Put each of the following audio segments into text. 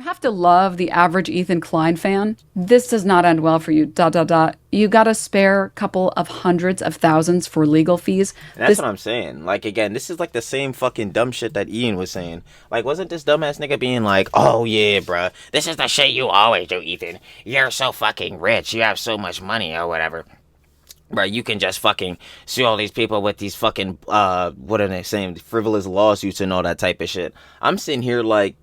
You have to love the average Ethan Klein fan. This does not end well for you. ... You got a spare couple of hundreds of thousands for legal fees. And that's what I'm saying. Like, again, this is like the same fucking dumb shit that Ian was saying. Like, wasn't this dumbass nigga being like, oh yeah, bruh, this is the shit you always do, Ethan. You're so fucking rich. You have so much money or whatever. Bruh, you can just fucking sue all these people with these fucking, what are they saying? Frivolous lawsuits and all that type of shit. I'm sitting here like,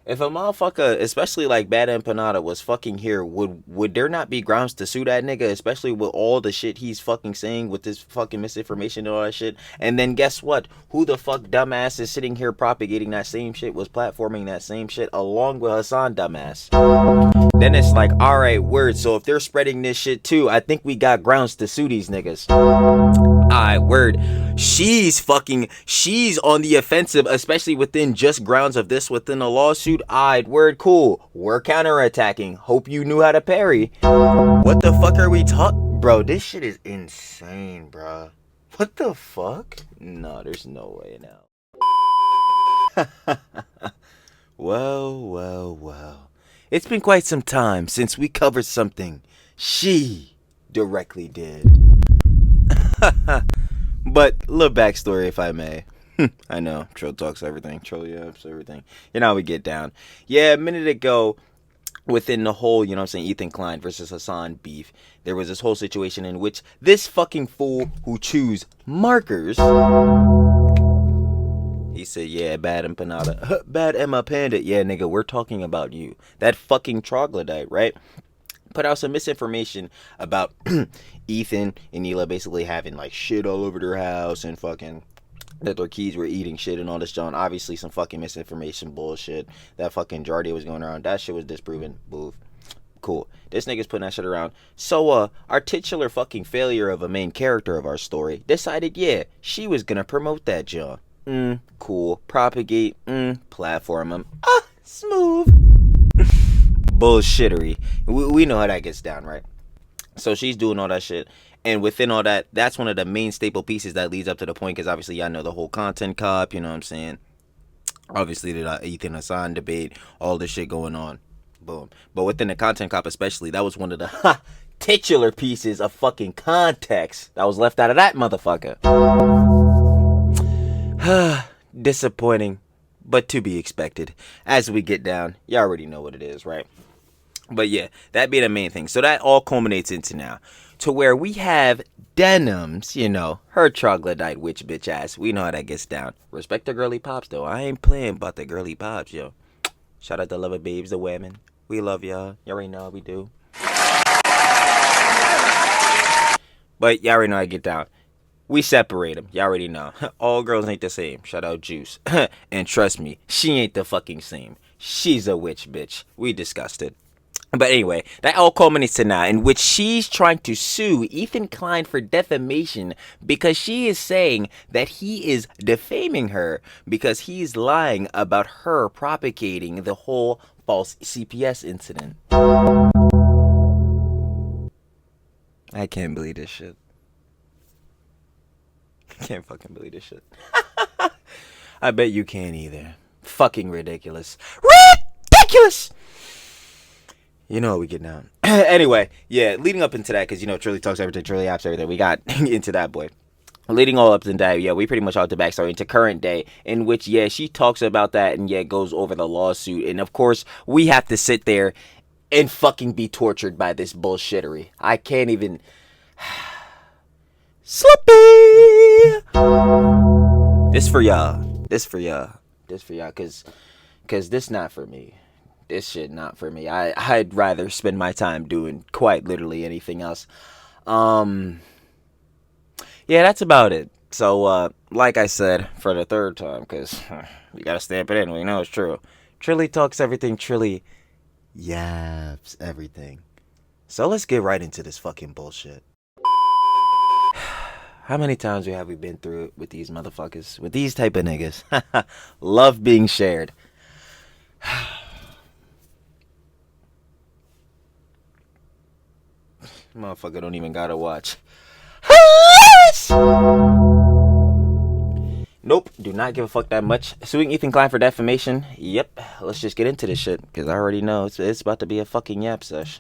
if a motherfucker, especially like Bad Empanada, was fucking here, would there not be grounds to sue that nigga, especially with all the shit he's fucking saying with this fucking misinformation and all that shit? And then guess what? Who the fuck dumbass is sitting here propagating that same shit, was platforming that same shit along with Hassan dumbass? Then it's like, alright, word, so if they're spreading this shit too, I think we got grounds to sue these niggas. Alright, word. She's on the offensive, especially within just grounds of this within a lawsuit. Alright, word, cool. We're counterattacking. Hope you knew how to parry. What the fuck are we talking? Bro, this shit is insane, bro. What the fuck? No, there's no way now. Well. It's been quite some time since we covered something she directly did. But little backstory, if I may. I know, Trill talks everything. Trill yaps everything. You know how we get down. Yeah, a minute ago, within the whole, you know what I'm saying, Ethan Klein versus Hassan beef, there was this whole situation in which this fucking fool who chews markers, he said, yeah, bad empanada. Bad Emma Panda. Yeah, nigga, we're talking about you. That fucking troglodyte, right? Put out some misinformation about Ethan and Hila basically having like shit all over their house and fucking that their kids were eating shit and all this John. Obviously some fucking misinformation bullshit. That fucking Jardia was going around. That shit was disproven. Boof. Cool. This nigga's putting that shit around. So our titular fucking failure of a main character of our story decided, yeah, she was gonna promote that John. Cool. Propagate. Platform him. Smooth. Bullshittery. We know how that gets down, right? So she's doing all that shit, and within all that, that's one of the main staple pieces that leads up to the point, because obviously y'all know the whole content cop, you know what I'm saying? Obviously the Ethan Hassan debate, all this shit going on. Boom. But within the content cop especially, that was one of the titular pieces of fucking context that was left out of that motherfucker. Disappointing, but to be expected. As we get down, you already know what it is, right? But yeah, that being the main thing. So that all culminates into now, to where we have Denims, you know, her troglodyte witch bitch ass. We know how that gets down. Respect the girly pops though. I ain't playing about the girly pops, yo. Shout out to lover babes, the women. We love y'all. You already know how we do. But y'all already know how I get down. We separate them. Y'all already know. All girls ain't the same. Shout out Juice. And trust me, she ain't the fucking same. She's a witch bitch. We discussed it. But anyway, that all culminates to now, in which she's trying to sue Ethan Klein for defamation because she is saying that he is defaming her because he's lying about her propagating the whole false CPS incident. I can't believe this shit. I can't fucking believe this shit. I bet you can't either. Fucking ridiculous. Ridiculous! You know we get down. Anyway, yeah, leading up into that, because, you know, Trilly talks everything, Trilly apps everything. We got into that, boy. Leading all up into that, yeah, we pretty much all the backstory into current day, in which, yeah, she talks about that and, yeah, goes over the lawsuit. And, of course, we have to sit there and fucking be tortured by this bullshittery. I can't even... Slippy! This for y'all. This for y'all. This for y'all, because this not for me. This shit not for me. I'd rather spend my time doing quite literally anything else. Yeah, that's about it. So, like I said, for the third time, because we gotta stamp it in, we know it's true. Trilly talks everything, Trilly yaps everything. So let's get right into this fucking bullshit. How many times have we been through it with these motherfuckers? With these type of niggas? Love being shared. Motherfucker don't even gotta watch. Nope, do not give a fuck that much. Suing Ethan Klein for defamation? Yep, let's just get into this shit, because I already know it's about to be a fucking yap sesh.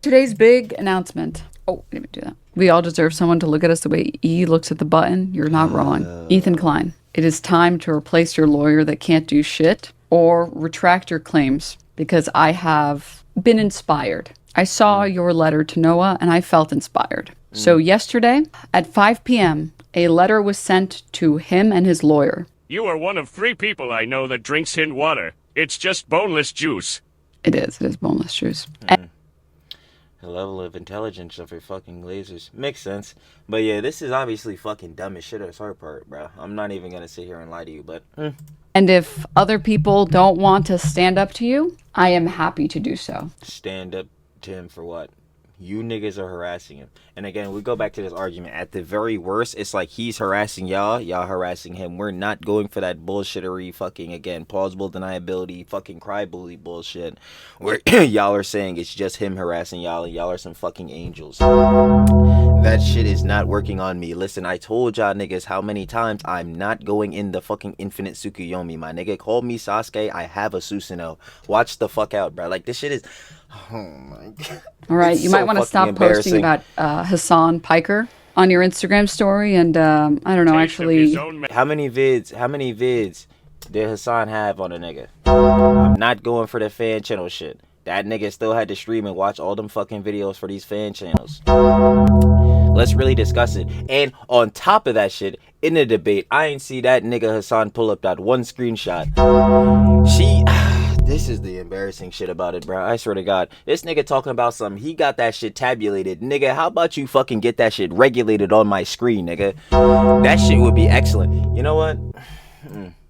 Today's big announcement. Oh, I didn't do that. We all deserve someone to look at us the way E looks at the button. You're not wrong. Ethan Klein, it is time to replace your lawyer that can't do shit or retract your claims, because I have been inspired. I saw your letter to Noah and I felt inspired. So yesterday at 5 p.m., a letter was sent to him and his lawyer. You are one of 3 people I know that drinks hint water. It's just boneless juice. It is boneless juice. The level of intelligence of your fucking lasers. Makes sense. But yeah, this is obviously fucking dumb as shit on our part, bro. I'm not even gonna sit here and lie to you, but... And if other people don't want to stand up to you, I am happy to do so. Stand up to him for what? You niggas are harassing him. And again, we go back to this argument. At the very worst, it's like he's harassing y'all harassing him. We're not going for that bullshittery fucking, again, plausible deniability, fucking cry bully bullshit. Where y'all are saying it's just him harassing y'all and y'all are some fucking angels. That shit is not working on me. Listen, I told y'all niggas how many times I'm not going in the fucking infinite Tsukuyomi, my nigga. Call me Sasuke, I have a Susanoo. Watch the fuck out, bro. Like, this shit is... Oh my god. All right, you might want to stop posting about Hassan Piker on your Instagram story, and I don't know, actually. How many vids did Hassan have on a nigga? I'm not going for the fan channel shit. That nigga still had to stream and watch all them fucking videos for these fan channels. Let's really discuss it. And on top of that shit, in the debate, I ain't see that nigga Hassan pull up that one screenshot. This is the embarrassing shit about it, bro. I swear to God. This nigga talking about something. He got that shit tabulated. Nigga, how about you fucking get that shit regulated on my screen, nigga? That shit would be excellent. You know what?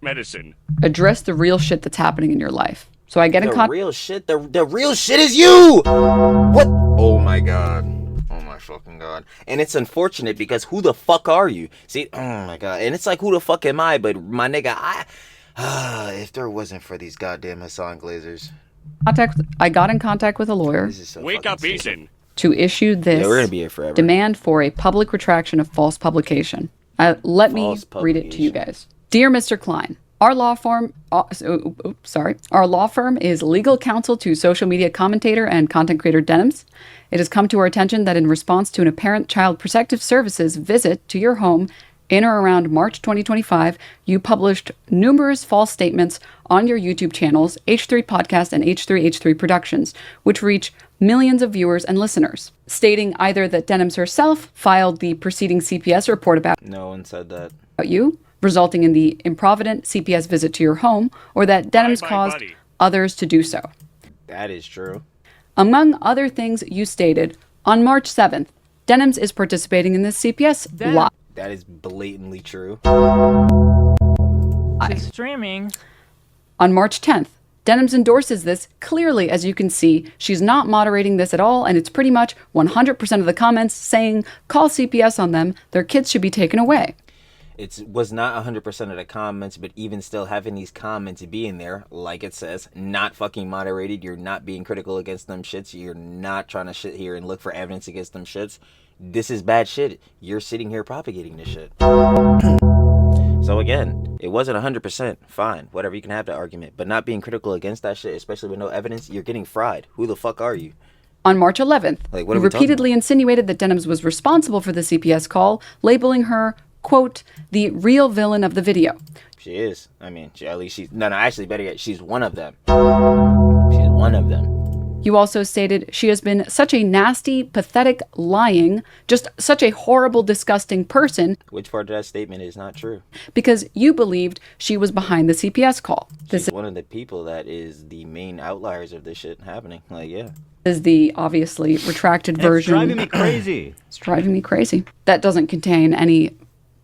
Medicine. Address the real shit that's happening in your life. So I get in contact. The real shit? The real shit is you! What? Oh my God. Oh my fucking God. And it's unfortunate because who the fuck are you? See, oh my God. And it's like, who the fuck am I? But my nigga, if there wasn't for these goddamn Hassan Glazers. I got in contact with a lawyer So Wake up, Ethan. to issue this Yeah, we're gonna be here forever. demand for a public retraction of false publication. Let me read it to you guys. Dear Mr. Klein, our law firm is legal counsel to social media commentator and content creator Denims. It has come to our attention that in response to an apparent child protective services visit to your home in or around March 2025, you published numerous false statements on your YouTube channels, H3 Podcast and H3 Productions, which reach millions of viewers and listeners, stating either that Denims herself filed the preceding CPS report about No one said that. you, resulting in the improvident CPS visit to your home, or that Denims caused buddy. others to do so. That is true. Among other things you stated, on March 7th, Denims is participating in this CPS live. That is blatantly true. Streaming. On March 10th, Denims endorses this clearly. As you can see, she's not moderating this at all, and it's pretty much 100% of the comments saying, call CPS on them, their kids should be taken away. It was not 100% of the comments, but even still having these comments being there, like it says, not fucking moderated, you're not being critical against them shits, you're not trying to sit here and look for evidence against them shits. This is bad shit. You're sitting here propagating this shit. So again, it wasn't 100%. Fine, whatever, you can have that argument. But not being critical against that shit, especially with no evidence, you're getting fried. Who the fuck are you? On March 11th, Like, what are you we talking repeatedly insinuated that Denims was responsible for the CPS call, labeling her, quote, the real villain of the video. She is. I mean, at least she's... No, actually, better yet, she's one of them. She's one of them. You also stated she has been such a nasty, pathetic, lying, just such a horrible, disgusting person. Which part of that statement is not true? Because you believed she was behind the CPS call. She's one of the people that is the main outliers of this shit happening. Like, yeah. Is the obviously retracted version. It's driving me crazy. It's driving me crazy. That doesn't contain any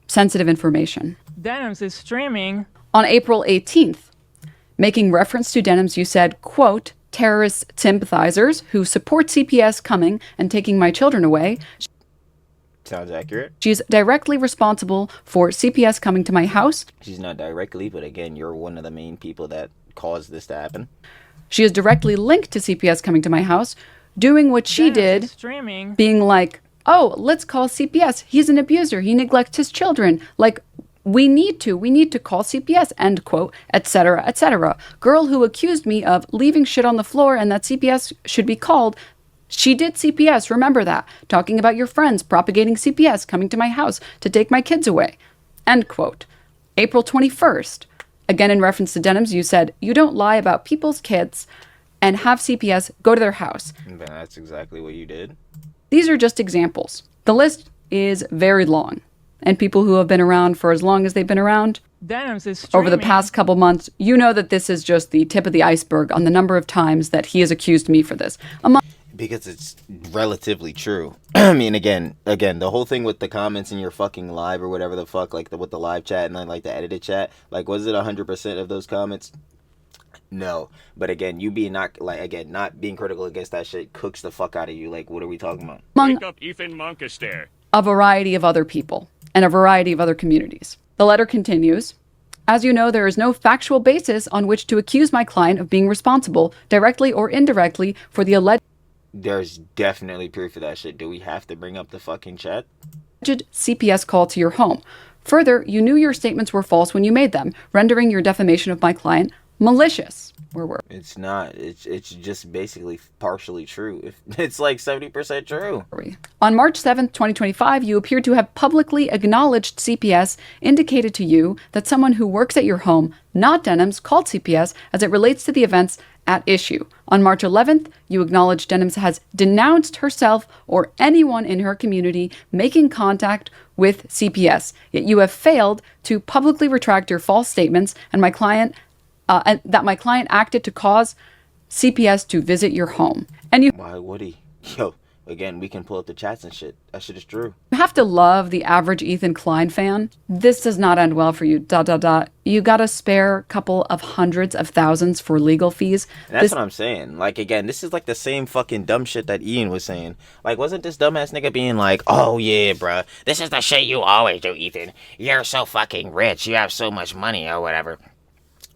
sensitive information. Denims is streaming. On April 18th, making reference to Denims, you said, quote, terrorist sympathizers who support CPS coming and taking my children away. Sounds accurate. She's directly responsible for CPS coming to my house. She's not directly, but again, you're one of the main people that caused this to happen. She is directly linked to CPS coming to my house, doing what she Denims did, is streaming. being like, oh, let's call CPS. He's an abuser. He neglects his children. Like, We need to call CPS, end quote, etc., etc. Girl who accused me of leaving shit on the floor and that CPS should be called. She did CPS, remember that. Talking about your friends propagating CPS, coming to my house to take my kids away, end quote. April 21st, again in reference to Denims, you said, you don't lie about people's kids and have CPS go to their house. That's exactly what you did. These are just examples. The list is very long. And people who have been around for as long as they've been around, Denims is streaming. over the past couple months, you know that this is just the tip of the iceberg on the number of times that he has accused me for this. Because it's relatively true. I mean, again, the whole thing with the comments in your fucking live or whatever the fuck, like with the live chat and then like the edited chat, like was it 100% of those comments? No. But again, you being not being critical against that shit cooks the fuck out of you. Like, what are we talking about? Wake up, Ethan Moncaster. A variety of other people and a variety of other communities. The letter continues. As you know, there is no factual basis on which to accuse my client of being responsible, directly or indirectly, for the alleged There's definitely proof of that shit. Do we have to bring up the fucking chat? CPS call to your home. Further, you knew your statements were false when you made them, rendering your defamation of my client malicious. Where were we? It's not. It's just basically partially true. It's like 70% true. On March 7th, 2025, you appeared to have publicly acknowledged CPS indicated to you that someone who works at your home, not Denims, called CPS as it relates to the events at issue. On March 11th, you acknowledged Denims has denounced herself or anyone in her community making contact with CPS, yet you have failed to publicly retract your false statements and that my client acted to cause CPS to visit your home. And you Why would he? Yo, again, we can pull up the chats and shit. That shit is true. have to love the average Ethan Klein fan. This does not end well for you. ... You got a spare couple of hundreds of thousands for legal fees. And that's what I'm saying. Like, again, this is like the same fucking dumb shit that Ian was saying. Like, wasn't this dumbass nigga being like, oh yeah, bruh, this is the shit you always do, Ethan. You're so fucking rich. You have so much money or whatever.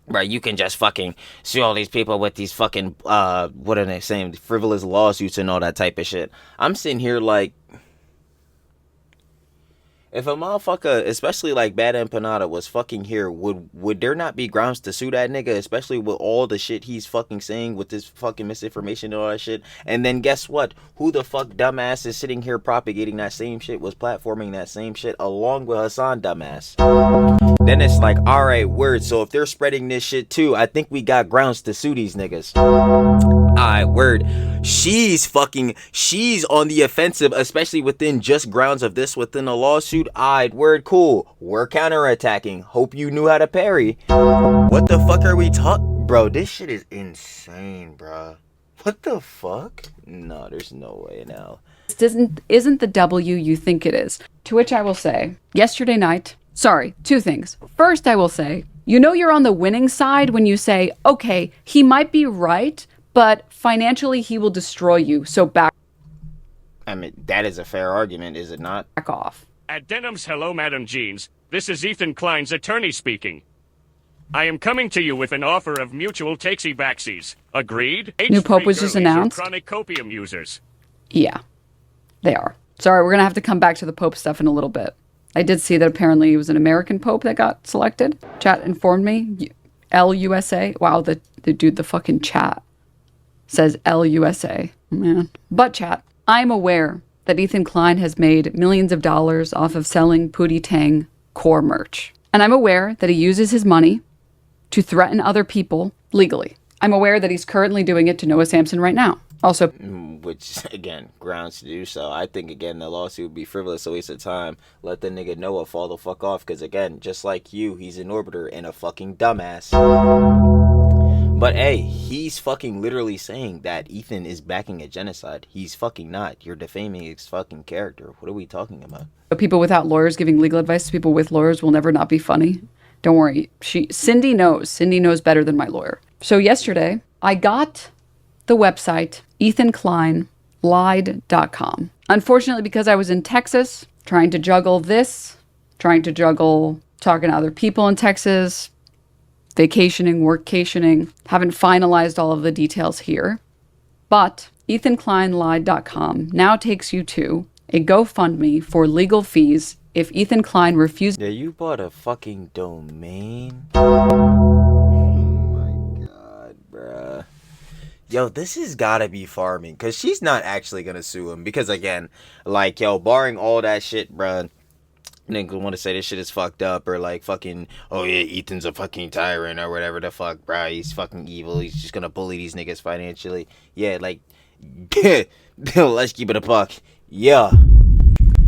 Right, you can just fucking sue all these people with these fucking, what are they saying, frivolous lawsuits and all that type of shit. I'm sitting here like, if a motherfucker, especially like Bad Empanada, was fucking here, would there not be grounds to sue that nigga, especially with all the shit he's fucking saying with this fucking misinformation and all that shit? And then guess what? Who the fuck dumbass is sitting here propagating that same shit, was platforming that same shit along with Hassan dumbass? Then it's like, alright, word, so if they're spreading this shit too, I think we got grounds to sue these niggas. Alright, word. She's on the offensive, especially within just grounds of this within a lawsuit. Alright, word, cool. We're counterattacking. Hope you knew how to parry. What the fuck are we talking? Bro, this shit is insane, bro. What the fuck? No, there's no way now. This isn't the W you think it is. To which I will say, yesterday night, two things. First, I will say, you know you're on the winning side when you say, okay, he might be right, but financially he will destroy you, so back I mean, that is a fair argument, is it not? off. At Denims, hello, Madam Jeans. This is Ethan Klein's attorney speaking. I am coming to you with an offer of mutual takesy-backsies. Agreed? New Pope was H-free just girlies or announced. Chronic copium users. Yeah, they are. Sorry, we're going to have to come back to the Pope stuff in a little bit. I did see that apparently it was an American Pope that got selected. Chat informed me. LUSA. Wow, the dude, the fucking chat says LUSA. Man. But chat, I'm aware that Ethan Klein has made millions of dollars off of selling Pootie Tang core merch. And I'm aware that he uses his money to threaten other people legally. I'm aware that he's currently doing it to Noah Sampson right now. Also, which, again, grounds to do so. I think, again, the lawsuit would be frivolous, a waste of time. Let the nigga Noah fall the fuck off, because, again, just like you, he's an orbiter and a fucking dumbass. But, hey, he's fucking literally saying that Ethan is backing a genocide. He's fucking not. You're defaming his fucking character. What are we talking about? people without lawyers giving legal advice to people with lawyers will never not be funny. Don't worry. Cindy knows. Cindy knows better than my lawyer. So yesterday, I got the website ethankleinlied.com. Unfortunately, because I was in Texas trying to juggle talking to other people in Texas, vacationing, workcationing, haven't finalized all of the details here. But ethankleinlied.com now takes you to a GoFundMe for legal fees if Ethan Klein refuses. Yeah, you bought a fucking domain? Oh my god, bruh. Yo, this has gotta be farming, because she's not actually gonna sue him. Because, again, like, yo, barring all that shit, bruh, niggas want to say this shit is fucked up, or like fucking, oh yeah, Ethan's a fucking tyrant, or whatever the fuck, bruh, he's fucking evil, he's just gonna bully these niggas financially. Yeah, like, let's keep it a buck. Yeah.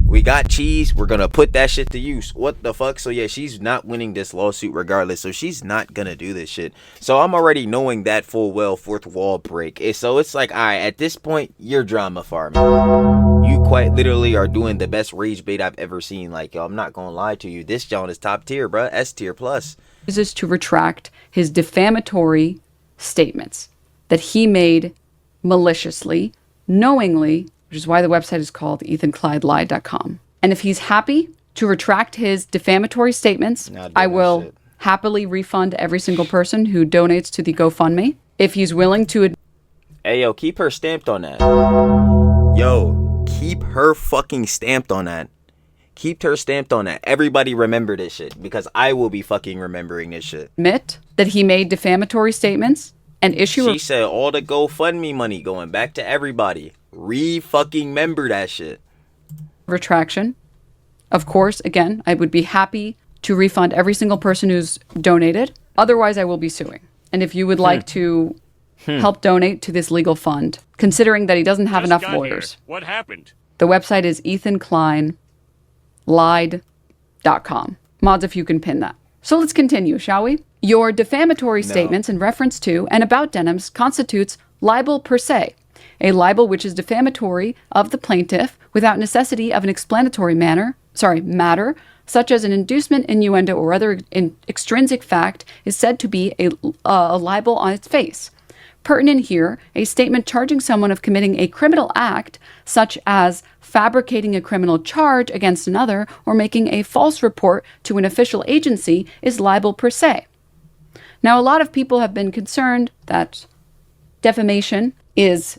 We got cheese. We're going to put that shit to use. What the fuck? So, yeah, she's not winning this lawsuit regardless. So, she's not going to do this shit. So, I'm already knowing that full well fourth wall break. So, it's like, all right, at this point, you're drama farming. You quite literally are doing the best rage bait I've ever seen. Like, yo, I'm not going to lie to you. This John is top tier, bruh. S tier plus. Refuses to retract his defamatory statements that he made maliciously, knowingly, which is why the website is called ethanclydelied.com. And if he's happy to retract his defamatory statements, I will happily refund every single person who donates to the GoFundMe. If he's willing to... Hey, yo, keep her stamped on that. Yo, keep her fucking stamped on that. Keep her stamped on that. Everybody remember this shit, because I will be fucking remembering this shit. Admit that he made defamatory statements and issue... She said all the GoFundMe money going back to everybody. Re-fucking-member that shit. Retraction. Of course, again, I would be happy to refund every single person who's donated. Otherwise, I will be suing. And if you would like to help donate to this legal fund, considering that he doesn't have enough lawyers. Here. What happened? The website is ethanclydelied.com. Mods, if you can pin that. So let's continue, shall we? Your defamatory statements in reference to and about Denims constitutes libel per se. A libel which is defamatory of the plaintiff without necessity of an explanatory matter, such as an inducement, innuendo, or other extrinsic fact, is said to be a libel on its face. Pertinent here, a statement charging someone of committing a criminal act, such as fabricating a criminal charge against another or making a false report to an official agency, is libel per se. Now, a lot of people have been concerned that defamation is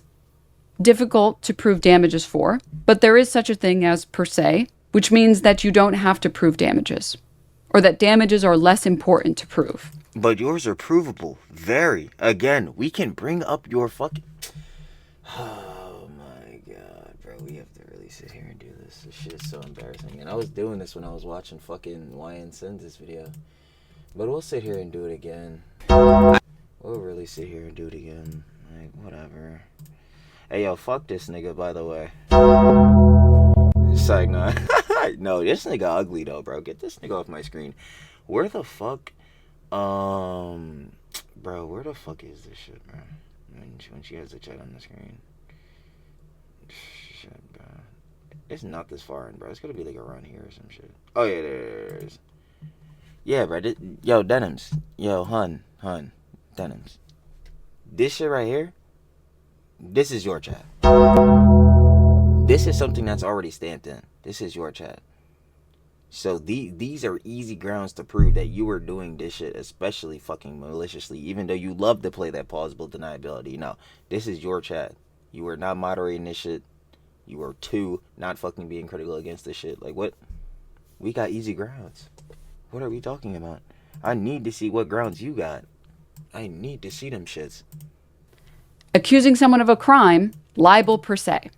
difficult to prove damages for, but there is such a thing as per se, which means that you don't have to prove damages, or that damages are less important to prove. But yours are provable. Very. Again, we can bring up your fucking... Oh my god, bro. We have to really sit here and do this. This shit is so embarrassing. And I was doing this when I was watching fucking YN sends this video. But we'll sit here and do it again. We'll really sit here and do it again. Like, whatever. Hey, yo, fuck this nigga, by the way. It's like, no. No, this nigga ugly, though, bro. Get this nigga off my screen. Where the fuck... Bro, where the fuck is this shit, bro? When she has the chat on the screen. Shit, bro. It's not this far in, bro. It's gonna be like around here or some shit. Oh, yeah, there it is. Yeah, bro. Yo, Denims. Yo, hun. Denims. This shit right here, this is your chat. This is something that's already stamped in. This is your chat. So these are easy grounds to prove that you were doing this shit, especially fucking maliciously, even though you love to play that plausible deniability. No, this is your chat. You were not moderating this shit. You were not fucking being critical against this shit. Like, what? We got easy grounds. What are we talking about? I need to see what grounds you got. I need to see them shits. Accusing someone of a crime, libel per se.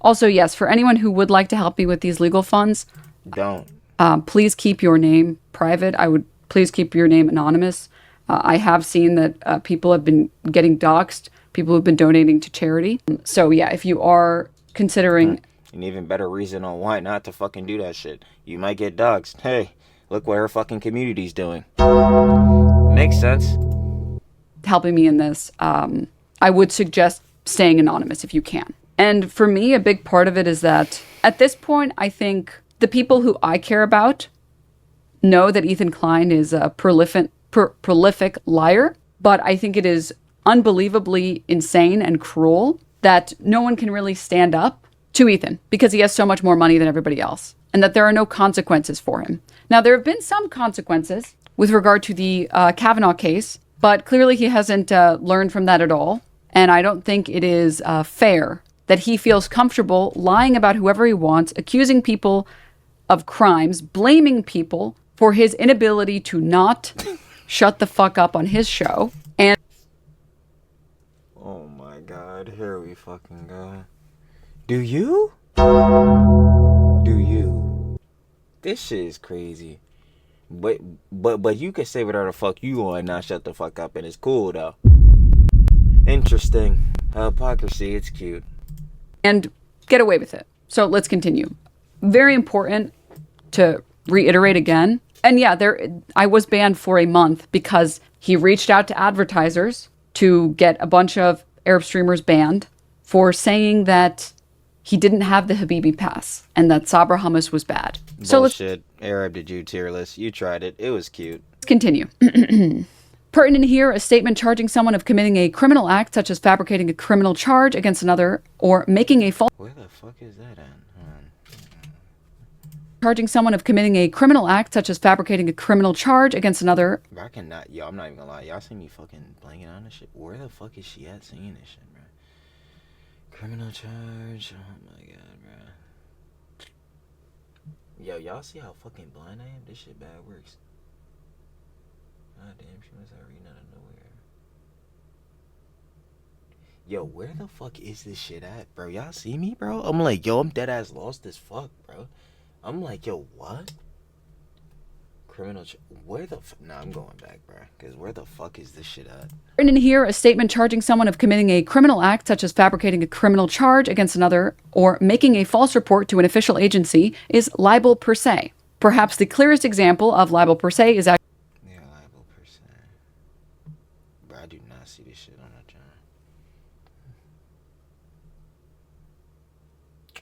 Also, yes, for anyone who would like to help me with these legal funds, don't. Please keep your name private. I would please keep your name anonymous. I have seen that people have been getting doxxed, people who've been donating to charity. So yeah, if you are considering... An even better reason on why not to fucking do that shit. You might get doxxed. Hey, look what her fucking community's doing. Makes sense. Helping me in this, I would suggest staying anonymous if you can. And for me, a big part of it is that at this point, I think the people who I care about know that Ethan Klein is a prolific liar, but I think it is unbelievably insane and cruel that no one can really stand up to Ethan because he has so much more money than everybody else, and that there are no consequences for him. Now, there have been some consequences with regard to the Kavanaugh case, but clearly he hasn't learned from that at all, and I don't think it is fair that he feels comfortable lying about whoever he wants, accusing people of crimes, blaming people for his inability to not shut the fuck up on his show. And oh my god, here we fucking go. Do you? This shit is crazy. But you can say whatever the fuck you want and not shut the fuck up, and it's cool though. Interesting. Hypocrisy, it's cute. And get away with it. So let's continue. Very important to reiterate again. And yeah, I was banned for a month because he reached out to advertisers to get a bunch of Arab streamers banned for saying that he didn't have the Habibi pass and that Sabra hummus was bad. So bullshit. Arab to Jew tier list. You tried it. It was cute. Let's continue. Pertinent here, a statement charging someone of committing a criminal act such as fabricating a criminal charge against another or making a false... Where the fuck is that at? Charging someone of committing a criminal act such as fabricating a criminal charge against another... Bro, I cannot... Yo, I'm not even gonna lie. Y'all see me fucking blanking on this shit? Where the fuck is she at saying this shit, bro? Criminal charge. Oh my god, bro. Yo, y'all see how fucking blind I am? This shit bad works. God damn, she must have reading out of nowhere. Yo, where the fuck is this shit at, bro? Y'all see me, bro? I'm like, yo, I'm dead ass lost as fuck, bro. I'm like, yo, what? Where the nah, I'm going back, bro. Because where the fuck is this shit at? Written in here, a statement charging someone of committing a criminal act such as fabricating a criminal charge against another or making a false report to an official agency is libel per se. Perhaps the clearest example of libel per se is libel per se. Bro, I do not see this shit on that channel.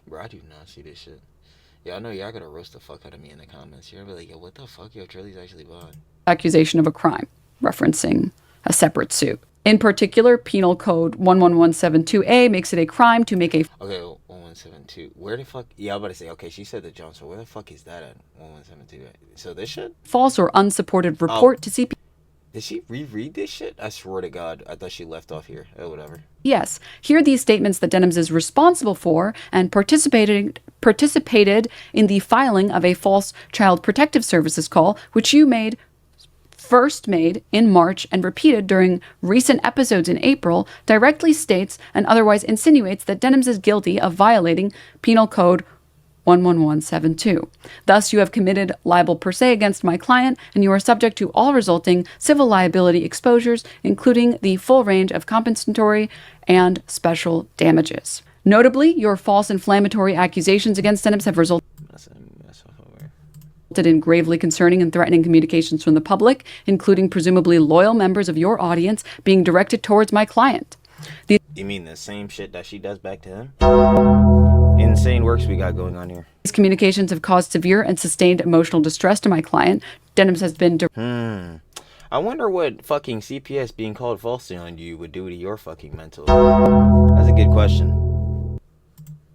Bro, I do not see this shit. Yeah, I know y'all gonna roast the fuck out of me in the comments. You're gonna be like, yo, what the fuck? Yo, Trilly's actually blind. Accusation of a crime, referencing a separate suit. In particular, Penal Code 11172A makes it a crime to make a... Okay, 1172. Where the fuck... Yeah, I'm about to say, okay, she said the jump, so where the fuck is that at? 1172. So this shit? False or unsupported report to CP... Did she reread this shit? I swear to God, I thought she left off here. Oh, whatever. Yes, here are these statements that Denims is responsible for and participated in the filing of a false Child Protective Services call, which you first made in March and repeated during recent episodes in April, directly states and otherwise insinuates that Denims is guilty of violating Penal Code 11172. Thus, you have committed libel per se against my client, and you are subject to all resulting civil liability exposures, including the full range of compensatory and special damages. Notably, your false inflammatory accusations against Denims have resulted in gravely concerning and threatening communications from the public, including presumably loyal members of your audience being directed towards my client. You mean the same shit that she does back to him? Insane works we got going on here. These communications have caused severe and sustained emotional distress to my client. Denims has been... I wonder what fucking CPS being called falsely on you would do to your fucking mental. That's a good question.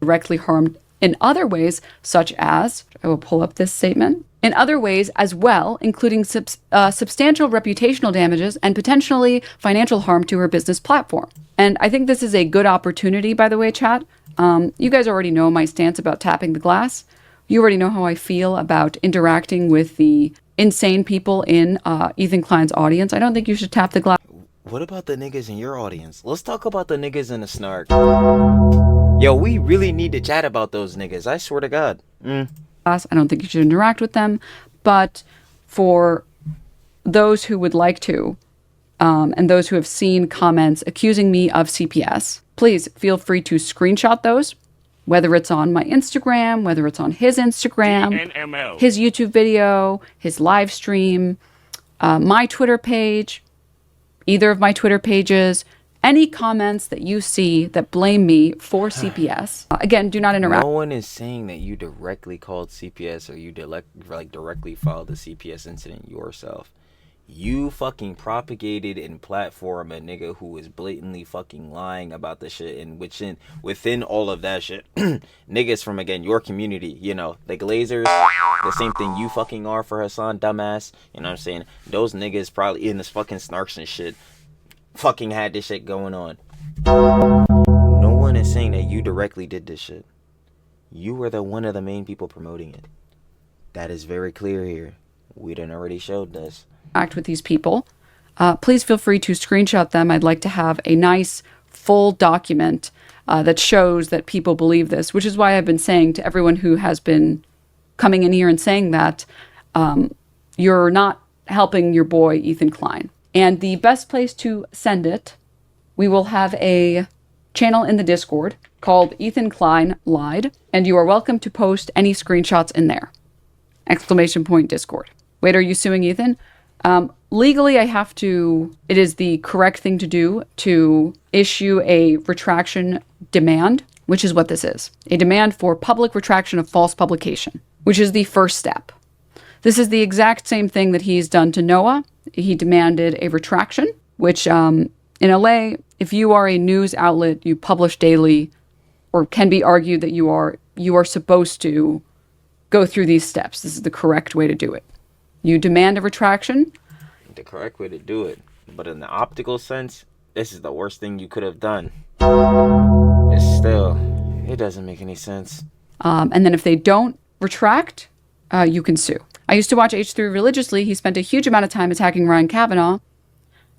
Directly harmed in other ways, such as... I will pull up this statement. In other ways as well, including substantial reputational damages and potentially financial harm to her business platform. And I think this is a good opportunity, by the way, chat. You guys already know my stance about tapping the glass. You already know how I feel about interacting with the insane people in Ethan Klein's audience. I don't think you should tap the glass. What about the niggas in your audience? Let's talk about the niggas in the snark. Yo, we really need to chat about those niggas. I swear to God. I don't think you should interact with them. But for those who would like to, and those who have seen comments accusing me of CPS, please feel free to screenshot those, whether it's on my Instagram, whether it's on his Instagram, DNML. his YouTube video, his live stream, my Twitter page, either of my Twitter pages, any comments that you see that blame me for CPS. Again, do not interact. No one is saying that you directly called CPS or you directly filed the CPS incident yourself. You fucking propagated and platform a nigga who is blatantly fucking lying about the shit, and within all of that shit, niggas from, again, your community, you know, the Glazers, the same thing you fucking are for Hassan, dumbass, you know what I'm saying? Those niggas probably in this fucking snarks and shit fucking had this shit going on. No one is saying that you directly did this shit. You were one of the main people promoting it. That is very clear here. We done already showed this. Act with these people. Please feel free to screenshot them. I'd like to have a nice full document that shows that people believe this, which is why I've been saying to everyone who has been coming in here and saying that you're not helping your boy, Ethan Klein. And the best place to send it, we will have a channel in the Discord called Ethan Klein Lied, and you are welcome to post any screenshots in there. ! Discord. Wait, are you suing Ethan? Legally, it is the correct thing to do to issue a retraction demand, which is what this is. A demand for public retraction of false publication, which is the first step. This is the exact same thing that he's done to Noah. He demanded a retraction, which in LA, if you are a news outlet, you publish daily, or can be argued that you are supposed to go through these steps. This is the correct way to do it. You demand a retraction. The correct way to do it. But in the optical sense, this is the worst thing you could have done. It doesn't make any sense. And then if they don't retract, you can sue. I used to watch H3 religiously. He spent a huge amount of time attacking Ryan Kavanaugh.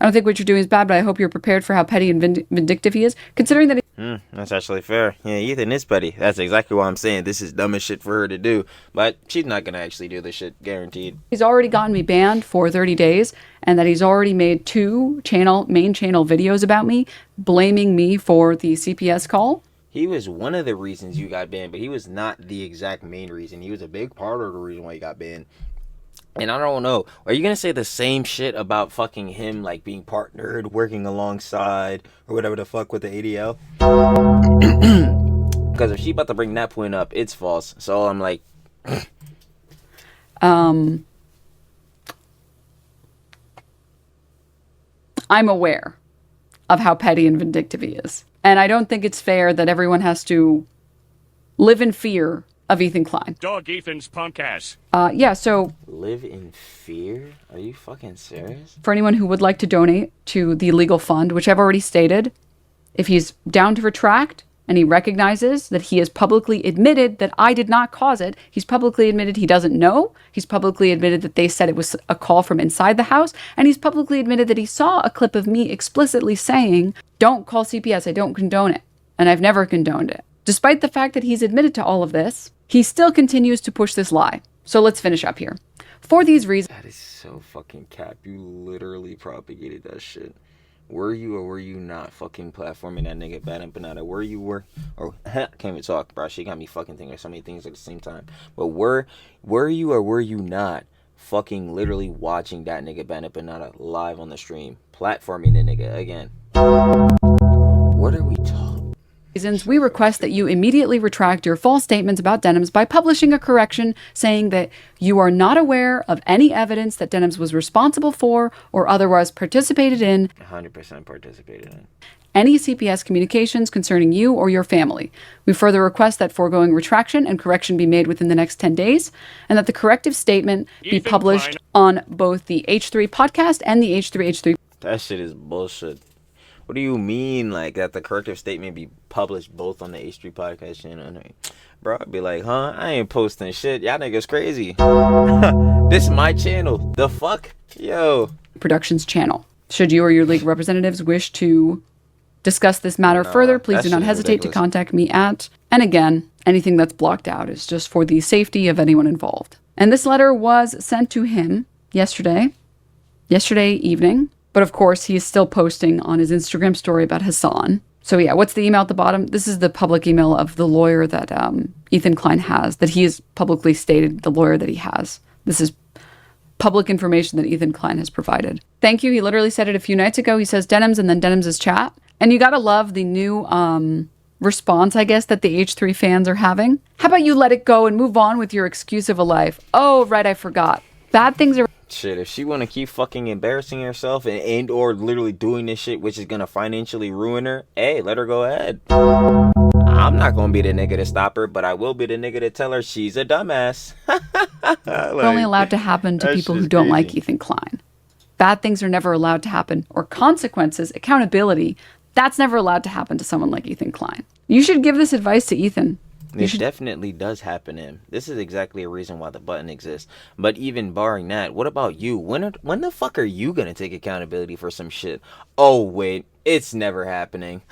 I don't think what you're doing is bad, but I hope you're prepared for how petty and vindictive he is, considering that... That's actually fair. Yeah, Ethan is petty. That's exactly what I'm saying. This is dumb as shit for her to do. But she's not going to actually do this shit, guaranteed. He's already gotten me banned for 30 days, and that he's already made 2 main channel videos about me, blaming me for the CPS call. He was one of the reasons you got banned, but he was not the exact main reason. He was a big part of the reason why you got banned. And I don't know, are you going to say the same shit about fucking him, like being partnered, working alongside, or whatever the fuck with the ADL? Because if she about to bring that point up, it's false. So I'm like... I'm aware of how petty and vindictive he is. And I don't think it's fair that everyone has to live in fear of Ethan Klein. Dog Ethan's punk ass. So... Live in fear? Are you fucking serious? For anyone who would like to donate to the legal fund, which I've already stated, if he's down to retract and he recognizes that he has publicly admitted that I did not cause it, he's publicly admitted he doesn't know, he's publicly admitted that they said it was a call from inside the house, and he's publicly admitted that he saw a clip of me explicitly saying, don't call CPS, I don't condone it, and I've never condoned it. Despite the fact that he's admitted to all of this, he still continues to push this lie. So let's finish up here. For these reasons... That is so fucking cap. You literally propagated that shit. Were you or were you not fucking platforming that nigga Bad Empanada? Were you or I can't even talk, bro. She got me fucking thinking of so many things at the same time. But were you or were you not fucking literally watching that nigga Bad Empanada live on the stream? Platforming the nigga again. What are we talking? We request that you immediately retract your false statements about Denims by publishing a correction saying that you are not aware of any evidence that Denims was responsible for or otherwise participated in 100% participated in any CPS communications concerning you or your family. We further request that foregoing retraction and correction be made within the next 10 days and that the corrective statement be published on both the H3 podcast and the H3H3. That shit is bullshit. What do you mean, like, that the corrective statement be published both on the H3 podcast channel? Bro, I'd be like, huh? I ain't posting shit. Y'all niggas crazy. This is my channel. The fuck? Yo. Productions channel. Should you or your legal representatives wish to discuss this matter further, please do not hesitate to contact me at... And again, anything that's blocked out is just for the safety of anyone involved. And this letter was sent to him yesterday evening. But of course, he is still posting on his Instagram story about Hassan. So yeah, what's the email at the bottom? This is the public email of the lawyer that Ethan Klein has, that he has publicly stated, the lawyer that he has. This is public information that Ethan Klein has provided. Thank you. He literally said it a few nights ago. He says Denims and then Denims' chat. And you gotta love the new response, I guess, that the H3 fans are having. How about you let it go and move on with your excuse of a life? Oh, right, I forgot. Bad things are... Shit, if she want to keep fucking embarrassing herself and or literally doing this shit which is going to financially ruin her, hey, let her go ahead. I'm not going to be the nigga to stop her, but I will be the nigga to tell her she's a dumbass. Like, only allowed to happen to people who don't like Ethan Klein. Bad things are never allowed to happen. Or consequences, accountability, that's never allowed to happen to someone like Ethan Klein. You should give this advice to Ethan. It definitely does happen to him. This is exactly a reason why the button exists. But even barring that, what about you? When the fuck are you gonna take accountability for some shit? Oh wait, it's never happening.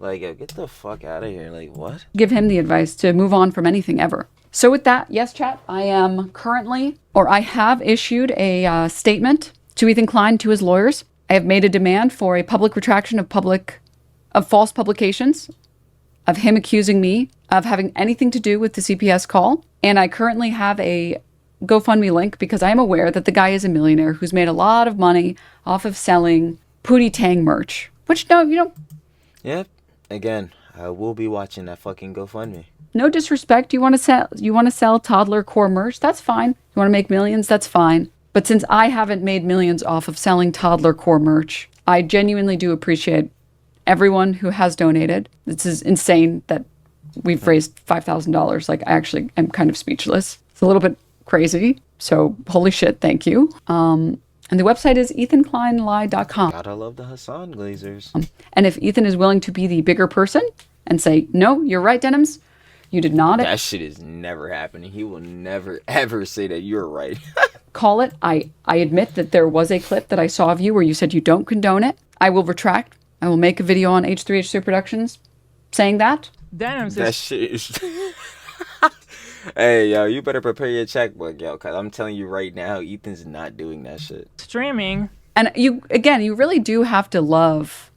Like, yo, get the fuck out of here. Like, what? Give him the advice to move on from anything ever. So with that, yes, chat, I have issued a statement to Ethan Klein, to his lawyers. I have made a demand for a public retraction of false publications, of him accusing me of having anything to do with the CPS call. And I currently have a GoFundMe link because I am aware that the guy is a millionaire who's made a lot of money off of selling Pootie Tang merch. Which, no, you know... Yep. Again, I will be watching that fucking GoFundMe. No disrespect. You want to sell toddler core merch? That's fine. You want to make millions? That's fine. But since I haven't made millions off of selling toddler core merch, I genuinely do appreciate everyone who has donated. This is insane that we've raised $5,000. Like, I actually am kind of speechless. It's a little bit crazy. So, holy shit, thank you. And the website is ethankleinlie.com. Gotta love the Hassan Glazers. And if Ethan is willing to be the bigger person and say, no, you're right, Denims, you did not. That shit is never happening. He will never, ever say that you're right. Call it. I admit that there was a clip that I saw of you where you said you don't condone it. I will retract. I will make a video on H3H3 Productions saying that. Denims That is shit is... Hey, yo, you better prepare your checkbook, yo, because I'm telling you right now, Ethan's not doing that shit. streaming. And you really do have to love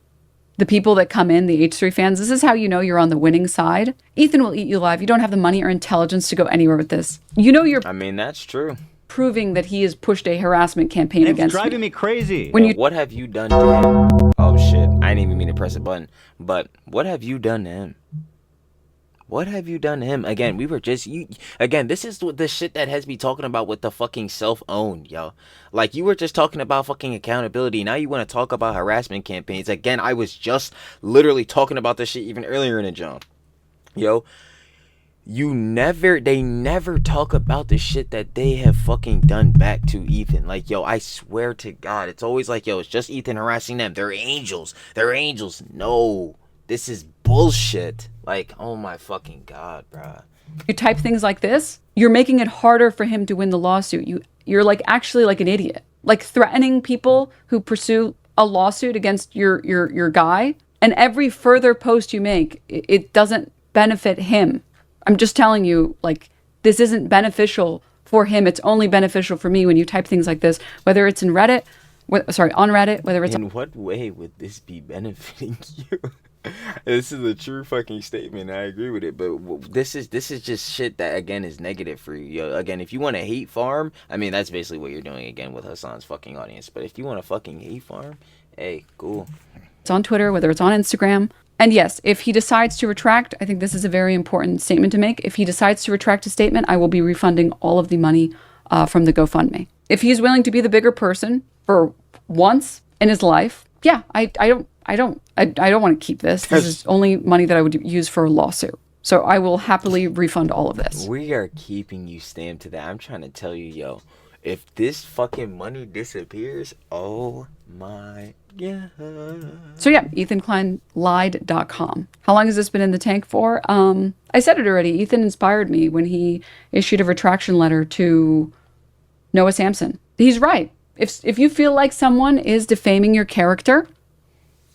the people that come in, the H3 fans. This is how you know you're on the winning side. Ethan will eat you alive. You don't have the money or intelligence to go anywhere with this. You know you're I mean, that's true. proving that he has pushed a harassment campaign against It's driving me crazy. When you What have you done to him? Oh, shit. I didn't even mean to press a button. But what have you done to him? What have you done to him? Again, we were just... Again, this is the shit that has me talking about with the fucking self-owned, yo. Like, you were just talking about fucking accountability. Now you want to talk about harassment campaigns. Again, I was just literally talking about this shit even earlier in the jump. Yo, they never talk about the shit that they have fucking done back to Ethan. Like, yo, I swear to God, it's always like, yo, it's just Ethan harassing them. They're angels. They're angels. No, this is bullshit. Like, oh my fucking God, bruh. you type things like this, you're making it harder for him to win the lawsuit. You're like actually like an idiot, like threatening people who pursue a lawsuit against your guy. And every further post you make, it doesn't benefit him. I'm just telling you, like, this isn't beneficial for him. It's only beneficial for me when you type things like this, whether it's in Reddit, on Reddit, whether it's... In what way would this be benefiting you? This is a true fucking statement. I agree with it, but this is just shit that again is negative for you. Yo, again, if you want to hate farm, I mean that's basically what you're doing again with Hassan's fucking audience. But if you want to fucking hate farm, hey, cool. It's on Twitter, whether it's on Instagram. And yes, if he decides to retract, I think this is a very important statement to make. If he decides to retract a statement, I will be refunding all of the money from the GoFundMe. If he's willing to be the bigger person for once in his life, yeah, I don't want to keep this. This is only money that I would use for a lawsuit. So I will happily refund all of this. We are keeping you stamped to that. I'm trying to tell you, yo, if this fucking money disappears, oh my God. So yeah, ethankleinlied.com. How long has this been in the tank for? I said it already. Ethan inspired me when he issued a retraction letter to Noah Samson. He's right. If you feel like someone is defaming your character,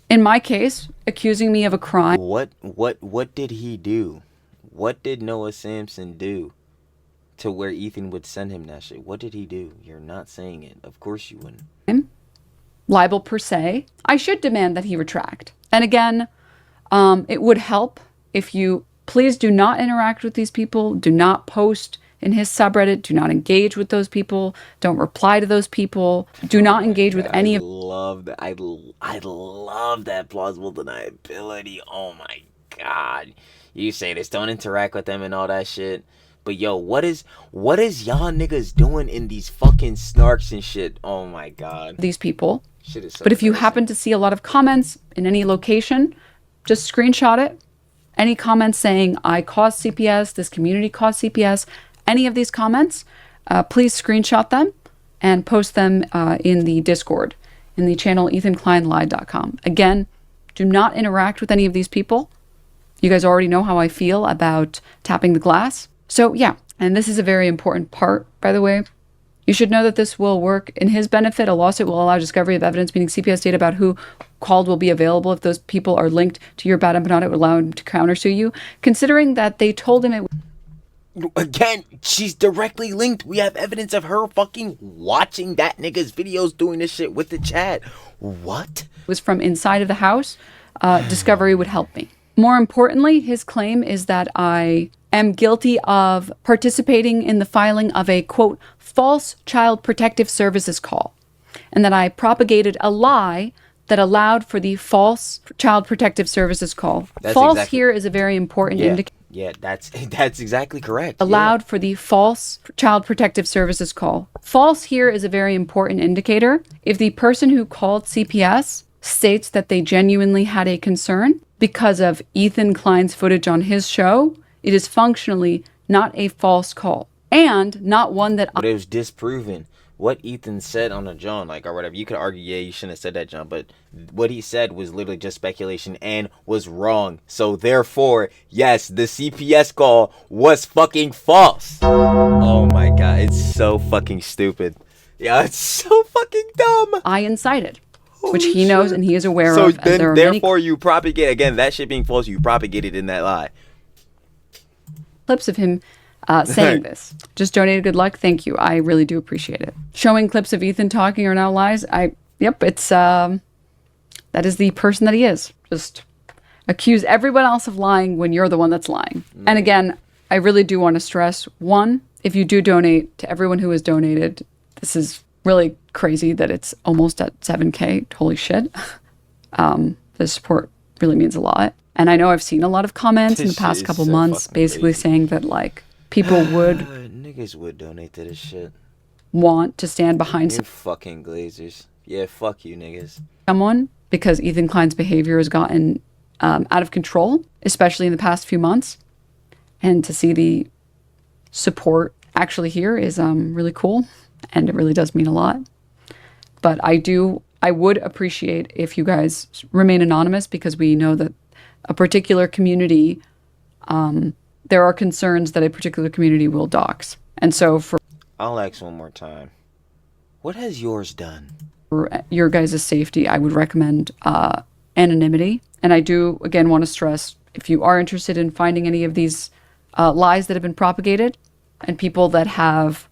in my case, accusing me of a crime. What did he do? What did Noah Samson do to where Ethan would send him that shit? What did he do? You're not saying it. Of course you wouldn't. Libel per se. I should demand that he retract. And again, it would help if you please do not interact with these people. Do not post in his subreddit. Do not engage with those people. Don't reply to those people. Do not engage with any of... I love that. I love that plausible deniability. Oh my God. You say this, don't interact with them and all that shit. But yo, what is y'all niggas doing in these fucking snarks and shit? Oh my God. These people. Shit is so but if you embarrassing. happen to see a lot of comments in any location, just screenshot it. Any comments saying, I caused CPS, this community caused CPS, any of these comments, please screenshot them and post them in the Discord, in the channel ethankleinlied.com. Again, do not interact with any of these people. You guys already know how I feel about tapping the glass. So yeah, and this is a very important part, by the way. You should know that this will work in his benefit. A lawsuit will allow discovery of evidence, meaning CPS data about who called will be available. If those people are linked to your bad empanada, it would allow him to countersue you. Considering that they told him it Again, she's directly linked. We have evidence of her fucking watching that nigga's videos doing this shit with the chat. What? was from inside of the house, discovery would help me. More importantly, his claim is that I am guilty of participating in the filing of a, quote, false child protective services call, and that I propagated a lie that allowed for the false child protective services call. That's False exactly- here is a very important indicator. Yeah, that's exactly correct. Allowed for the false child protective services call. False here is a very important indicator. If the person who called CPS states that they genuinely had a concern because of Ethan Klein's footage on his show, it is functionally not a false call, and not one that But it was disproven. What Ethan said on the John, like, or whatever, you could argue, yeah, you shouldn't have said that, John, but what he said was literally just speculation and was wrong. So therefore, yes, the CPS call was fucking false. Oh my god, it's so fucking stupid. Yeah, it's so fucking dumb. I incited, which he knows and he is aware So of. And then, there are therefore, you propagate, again, that shit being false, you propagated in that lie. clips of him saying this. Just donated good luck. Thank you. I really do appreciate it. Showing clips of Ethan talking are now lies. Yep, it's that is the person that he is. Just accuse everyone else of lying when you're the one that's lying. And again, I really do want to stress, one, if you do donate, to everyone who has donated, this is really crazy that it's almost at 7K. Holy shit. The support really means a lot. And I know I've seen a lot of comments in the This past shit is couple so months fucking basically crazy. saying that, like, people would Niggas would donate to this shit. want to stand behind You fucking glazers. Yeah, fuck you niggas. someone because Ethan Klein's behavior has gotten out of control, especially in the past few months. And to see the support actually here is really cool, and it really does mean a lot. But I would appreciate if you guys remain anonymous, because we know that a particular community, there are concerns that a particular community will dox. And so for I'll ask one more time. What has yours done? your guys' safety, I would recommend anonymity. And I do, again, want to stress, if you are interested in finding any of these lies that have been propagated and people that have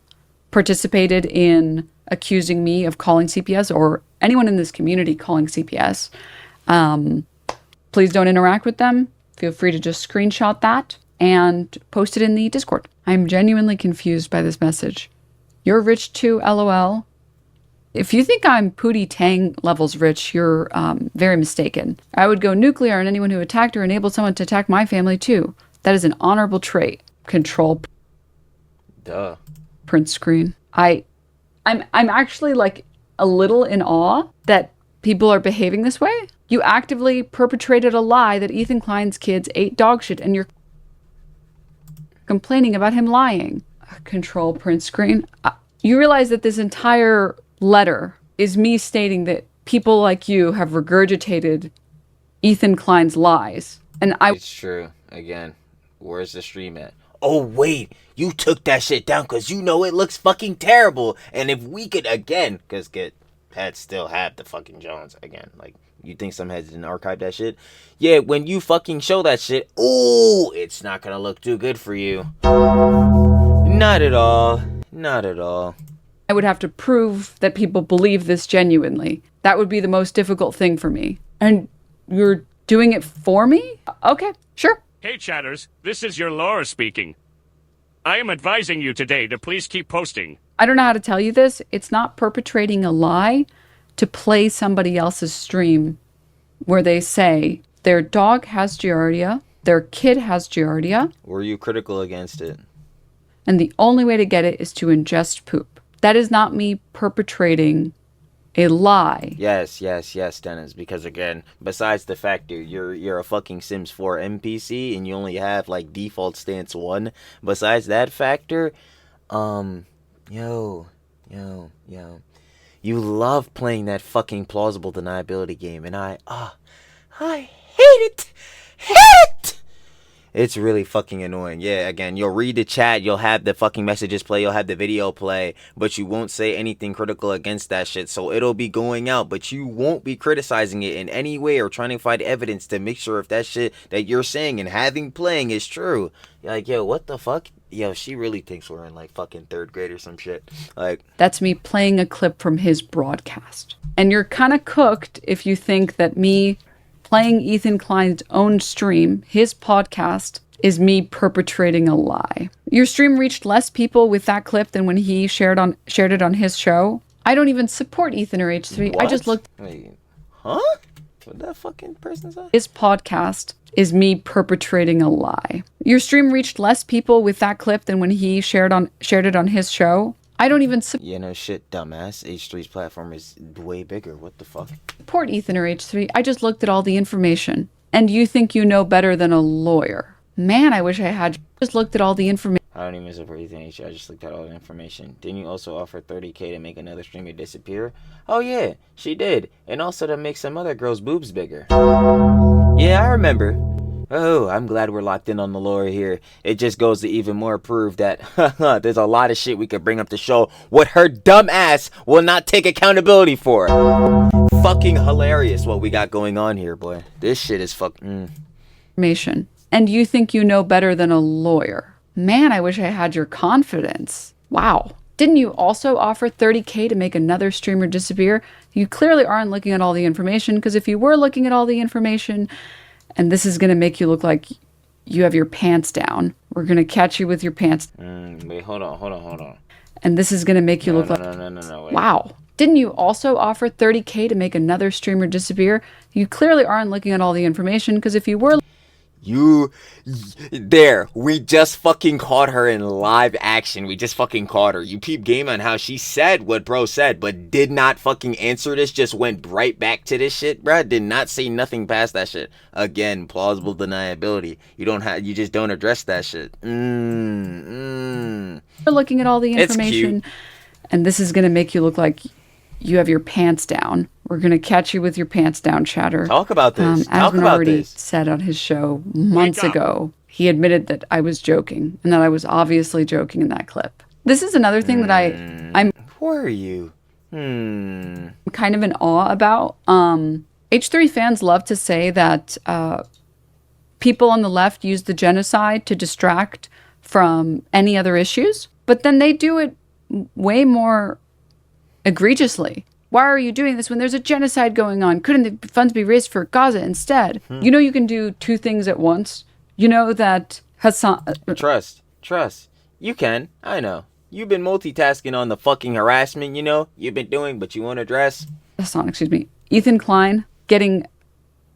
participated in accusing me of calling CPS, or anyone in this community calling CPS, please don't interact with them. Feel free to just screenshot that and post it in the Discord. I'm genuinely confused by this message. You're rich too, LOL. If you think I'm Pootie Tang levels rich, you're very mistaken. I would go nuclear on anyone who attacked or enabled someone to attack my family too. That is an honorable trait. Control Duh. print screen. I'm actually like a little in awe that people are behaving this way. You actively perpetrated a lie that Ethan Klein's kids ate dog shit, and you're complaining about him lying. Control print screen. You realize that this entire letter is me stating that people like you have regurgitated Ethan Klein's lies. And It's true. Again, where's the stream at? Oh, wait. You took that shit down because you know it looks fucking terrible. And if we could, again, because heads still have the fucking Jones. Again, like, you think some heads didn't archive that shit? Yeah, when you fucking show that shit, ooh, it's not going to look too good for you. Not at all. Not at all. I would have to prove that people believe this genuinely. That would be the most difficult thing for me. And you're doing it for me? Okay, sure. Hey chatters, this is your Laura speaking. I am advising you today to please keep posting. I don't know how to tell you this. It's not perpetrating a lie to play somebody else's stream where they say their dog has Giardia, their kid has Giardia, Were you critical against it? and the only way to get it is to ingest poop. That is not me perpetrating a lie. Yes, Denims. Because again, besides the fact that you're a fucking Sims 4 NPC and you only have like default stance 1. Besides that factor, yo, you love playing that fucking plausible deniability game, and I hate it. It's really fucking annoying. Yeah, again, you'll read the chat, you'll have the fucking messages play, you'll have the video play, but you won't say anything critical against that shit. So it'll be going out, but you won't be criticizing it in any way or trying to find evidence to make sure if that shit that you're saying and having playing is true. You're like, yo, what the fuck? Yo, she really thinks we're in like fucking third grade or some shit. Like, That's me playing a clip from his broadcast. And you're kind of cooked if you think that me playing Ethan Klein's own stream, his podcast, is me perpetrating a lie. Your stream reached less people with that clip than when he shared it on his show. I don't even support Ethan or H3. what? I just looked. Wait, huh? What that fucking person say? His podcast is me perpetrating a lie. Your stream reached less people with that clip than when he shared it on his show. I don't even You know shit, dumbass. H3's platform is way bigger. What the fuck? support Ethan or H3. I just looked at all the information. And you think you know better than a lawyer. Man, I wish I had just looked at all the information. I don't even support Ethan H3. I just looked at all the information. Didn't you also offer $30K to make another streamer disappear? Oh yeah, she did. And also to make some other girls' boobs bigger. Yeah, I remember. Oh, I'm glad we're locked in on the lore here. It just goes to even more prove that there's a lot of shit we could bring up to show what her dumb ass will not take accountability for. Fucking hilarious what we got going on here, boy. This shit is Information. And you think you know better than a lawyer. Man, I wish I had your confidence. Wow. Didn't you also offer $30K to make another streamer disappear? You clearly aren't looking at all the information, because if you were looking at all the information, and this is going to make you look like you have your pants down. We're going to catch you with your pants. Wait, hold on. And this is going to make you look like... No, wait. Wow. Didn't you also offer $30K to make another streamer disappear? You clearly aren't looking at all the information, because if you were... We just fucking caught her in live action. We just fucking caught her. You peep game on how she said what bro said, but did not fucking answer this. Just went right back to this shit, bruh. Did not say nothing past that shit. Again, plausible deniability. You just don't address that shit. We're looking at all the information, cute. and this is going to make you look like you have your pants down. We're going to catch you with your pants down, chatter. Talk about this. As Ben already said on his show months ago, he admitted that I was joking, and that I was obviously joking in that clip. This is another thing that I'm Were you? kind of in awe about. H3 fans love to say that people on the left use the genocide to distract from any other issues, but then they do it way more egregiously. Why are you doing this when there's a genocide going on? Couldn't the funds be raised for Gaza instead? You know you can do two things at once. You know that Hassan... Trust. You can. I know. You've been multitasking on the fucking harassment, you've been doing, but you won't address. Ethan Klein getting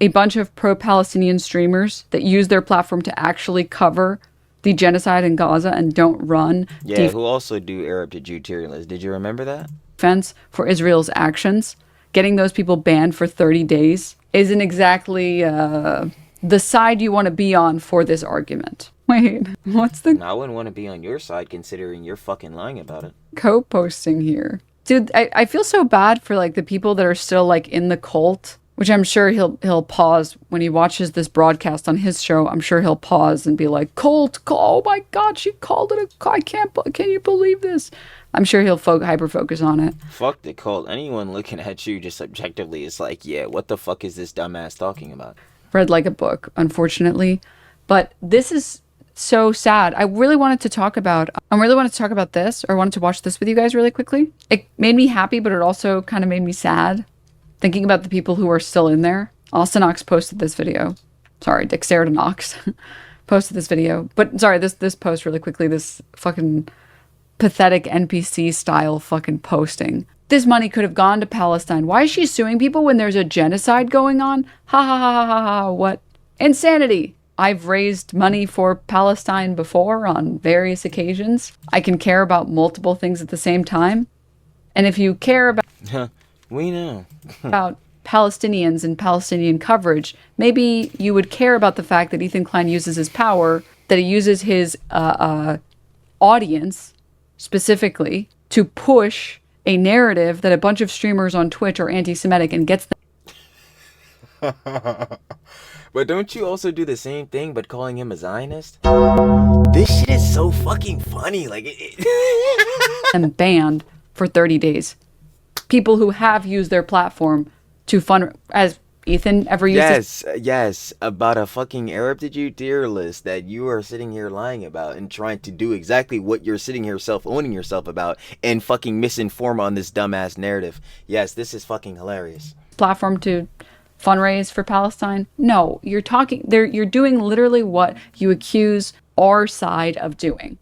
a bunch of pro-Palestinian streamers that use their platform to actually cover the genocide in Gaza and don't run Who also do Arab to Jew tier list. Did you remember that? defense for Israel's actions. Getting those people banned for 30 days isn't exactly the side you want to be on for this argument. Wait, what's the I wouldn't want to be on your side considering you're fucking lying about it. co-posting here? Dude, I feel so bad for like the people that are still like in the cult, which I'm sure he'll pause when he watches this broadcast on his show. I'm sure he'll pause and be like, cult, oh my God, she called it can you believe this? I'm sure he'll hyper focus on it. Fuck the cult. Anyone looking at you just objectively is like, yeah, what the fuck is this dumbass talking about? Read like a book, unfortunately. But this is so sad. I really wanted to talk about this, or wanted to watch this with you guys really quickly. It made me happy, but it also kind of made me sad. Thinking about the people who are still in there. Austin Knox posted this video. Sorry, Dexterity Knox posted this video. But sorry, this post really quickly, this fucking pathetic NPC style fucking posting. This money could have gone to Palestine. Why is she suing people when there's a genocide going on? Ha ha ha ha ha ha. What? Insanity. I've raised money for Palestine before on various occasions. I can care about multiple things at the same time. And if you care about we know about Palestinians and Palestinian coverage, maybe you would care about the fact that Ethan Klein uses his power, that he uses his audience specifically to push a narrative that a bunch of streamers on Twitch are anti-Semitic and gets them. But don't you also do the same thing, but calling him a Zionist? This shit is so fucking funny. Like, And banned for 30 days. People who have used their platform to fund, as Ethan ever used his yes, about a fucking Arab did you dear list that you are sitting here lying about and trying to do exactly what you're sitting here self-owning yourself about and fucking misinform on this dumbass narrative. Yes, this is fucking hilarious. platform to fundraise for Palestine. No, you're doing literally what you accuse our side of doing.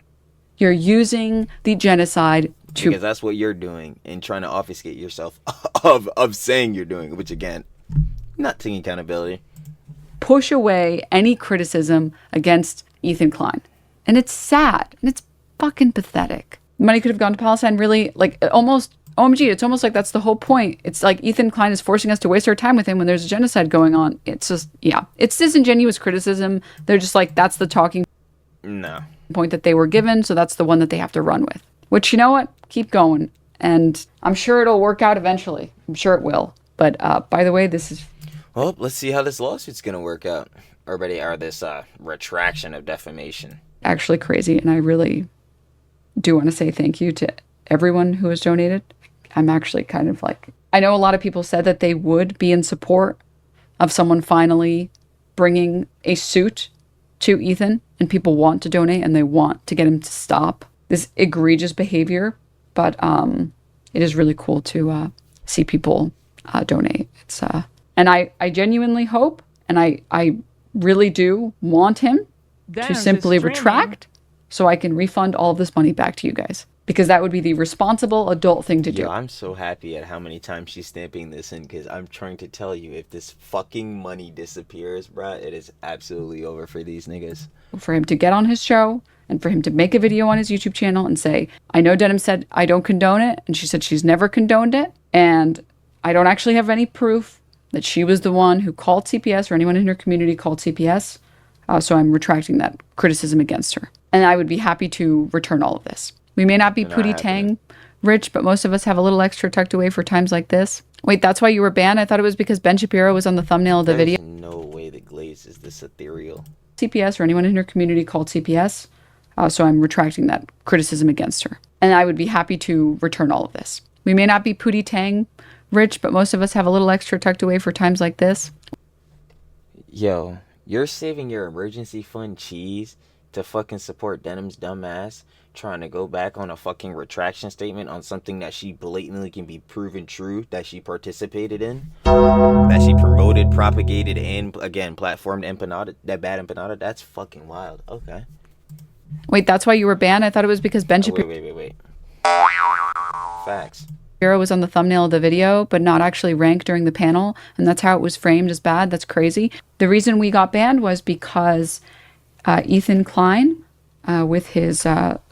You're using the genocide to Because that's what you're doing and trying to obfuscate yourself of saying you're doing, which again, not taking accountability. push away any criticism against Ethan Klein. And it's sad and it's fucking pathetic. Money could have gone to Palestine, really, like, almost, OMG, it's almost like that's the whole point. It's like Ethan Klein is forcing us to waste our time with him when there's a genocide going on. It's just, yeah, it's disingenuous criticism. They're just like, that's the talking No. point that they were given, so that's the one that they have to run with. Which, you know what? Keep going. And I'm sure it'll work out eventually. I'm sure it will. But by the way, this is Well, let's see how this lawsuit's gonna work out. This retraction of defamation. actually crazy, and I really do want to say thank you to everyone who has donated. I'm actually kind of like, I know a lot of people said that they would be in support of someone finally bringing a suit to Ethan, and people want to donate and they want to get him to stop this egregious behavior. But it is really cool to see people donate. It's and I genuinely hope, and I really do want him to Denims is simply streaming. retract so I can refund all of this money back to you guys. Because that would be the responsible adult thing to do. Yo, I'm so happy at how many times she's stamping this in, because I'm trying to tell you, if this fucking money disappears, bruh, it is absolutely over for these niggas. For him to get on his show and for him to make a video on his YouTube channel and say, I know Denim said I don't condone it, and she said she's never condoned it, and I don't actually have any proof that she was the one who called CPS or anyone in her community called CPS, so I'm retracting that criticism against her. And I would be happy to return all of this. We may not be Pootie Tang rich, but most of us have a little extra tucked away for times like this. Wait, that's why you were banned? I thought it was because Ben Shapiro was on the thumbnail of the video. There's no way the Glaze is this ethereal. CPS or anyone in her community called CPS, so I'm retracting that criticism against her. And I would be happy to return all of this. We may not be Pootie Tang rich, but most of us have a little extra tucked away for times like this. Yo, you're saving your emergency fund cheese to fucking support Denim's dumb ass trying to go back on a fucking retraction statement on something that she blatantly can be proven true that she participated in, that she promoted, propagated, and again platformed empanada, that bad empanada. That's fucking wild. Okay. Wait, that's why you were banned? I thought it was because Ben Shapiro Wait. Facts. was on the thumbnail of the video, but not actually ranked during the panel, and that's how it was framed as bad. That's crazy. The reason we got banned was because Ethan Klein, with his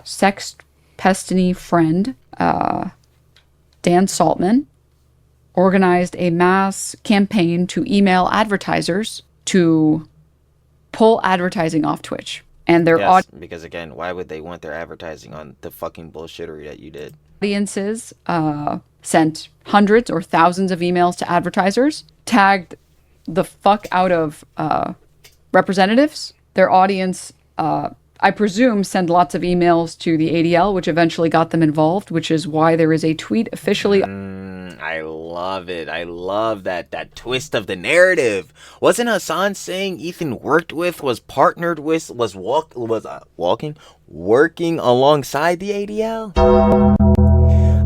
sex pestiny friend, Dan Saltman, organized a mass campaign to email advertisers to pull advertising off Twitch. And their Yes, because again, why would they want their advertising on the fucking bullshittery that you did? audiences sent hundreds or thousands of emails to advertisers, tagged the fuck out of representatives. Their audience, I presume, send lots of emails to the ADL, which eventually got them involved, which is why there is a tweet officially. I love it. I love that twist of the narrative. Wasn't Hassan saying Ethan worked with, was partnered with, was working alongside the ADL?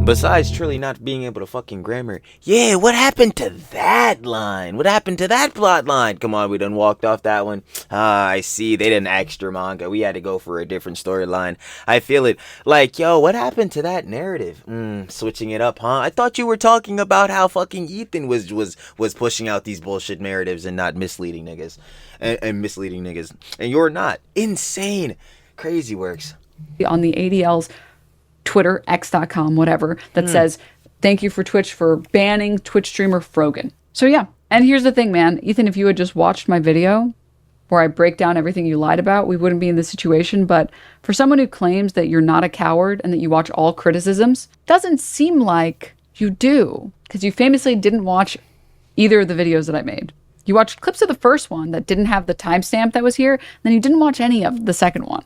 Besides truly not being able to fucking grammar. Yeah, what happened to that line? What happened to that plot line? Come on, we done walked off that one. I see. They didn't extra manga. We had to go for a different storyline. I feel it. Like, yo, what happened to that narrative? Switching it up, huh? I thought you were talking about how fucking Ethan was pushing out these bullshit narratives and not misleading niggas. And misleading niggas. And you're not. Insane. Crazy works. On the ADL's Twitter, x.com, whatever, that says, thank you for Twitch for banning Twitch streamer Frogan. So yeah, and here's the thing, man. Ethan, if you had just watched my video where I break down everything you lied about, we wouldn't be in this situation. But for someone who claims that you're not a coward and that you watch all criticisms, doesn't seem like you do, because you famously didn't watch either of the videos that I made. You watched clips of the first one that didn't have the timestamp that was here, then you didn't watch any of the second one.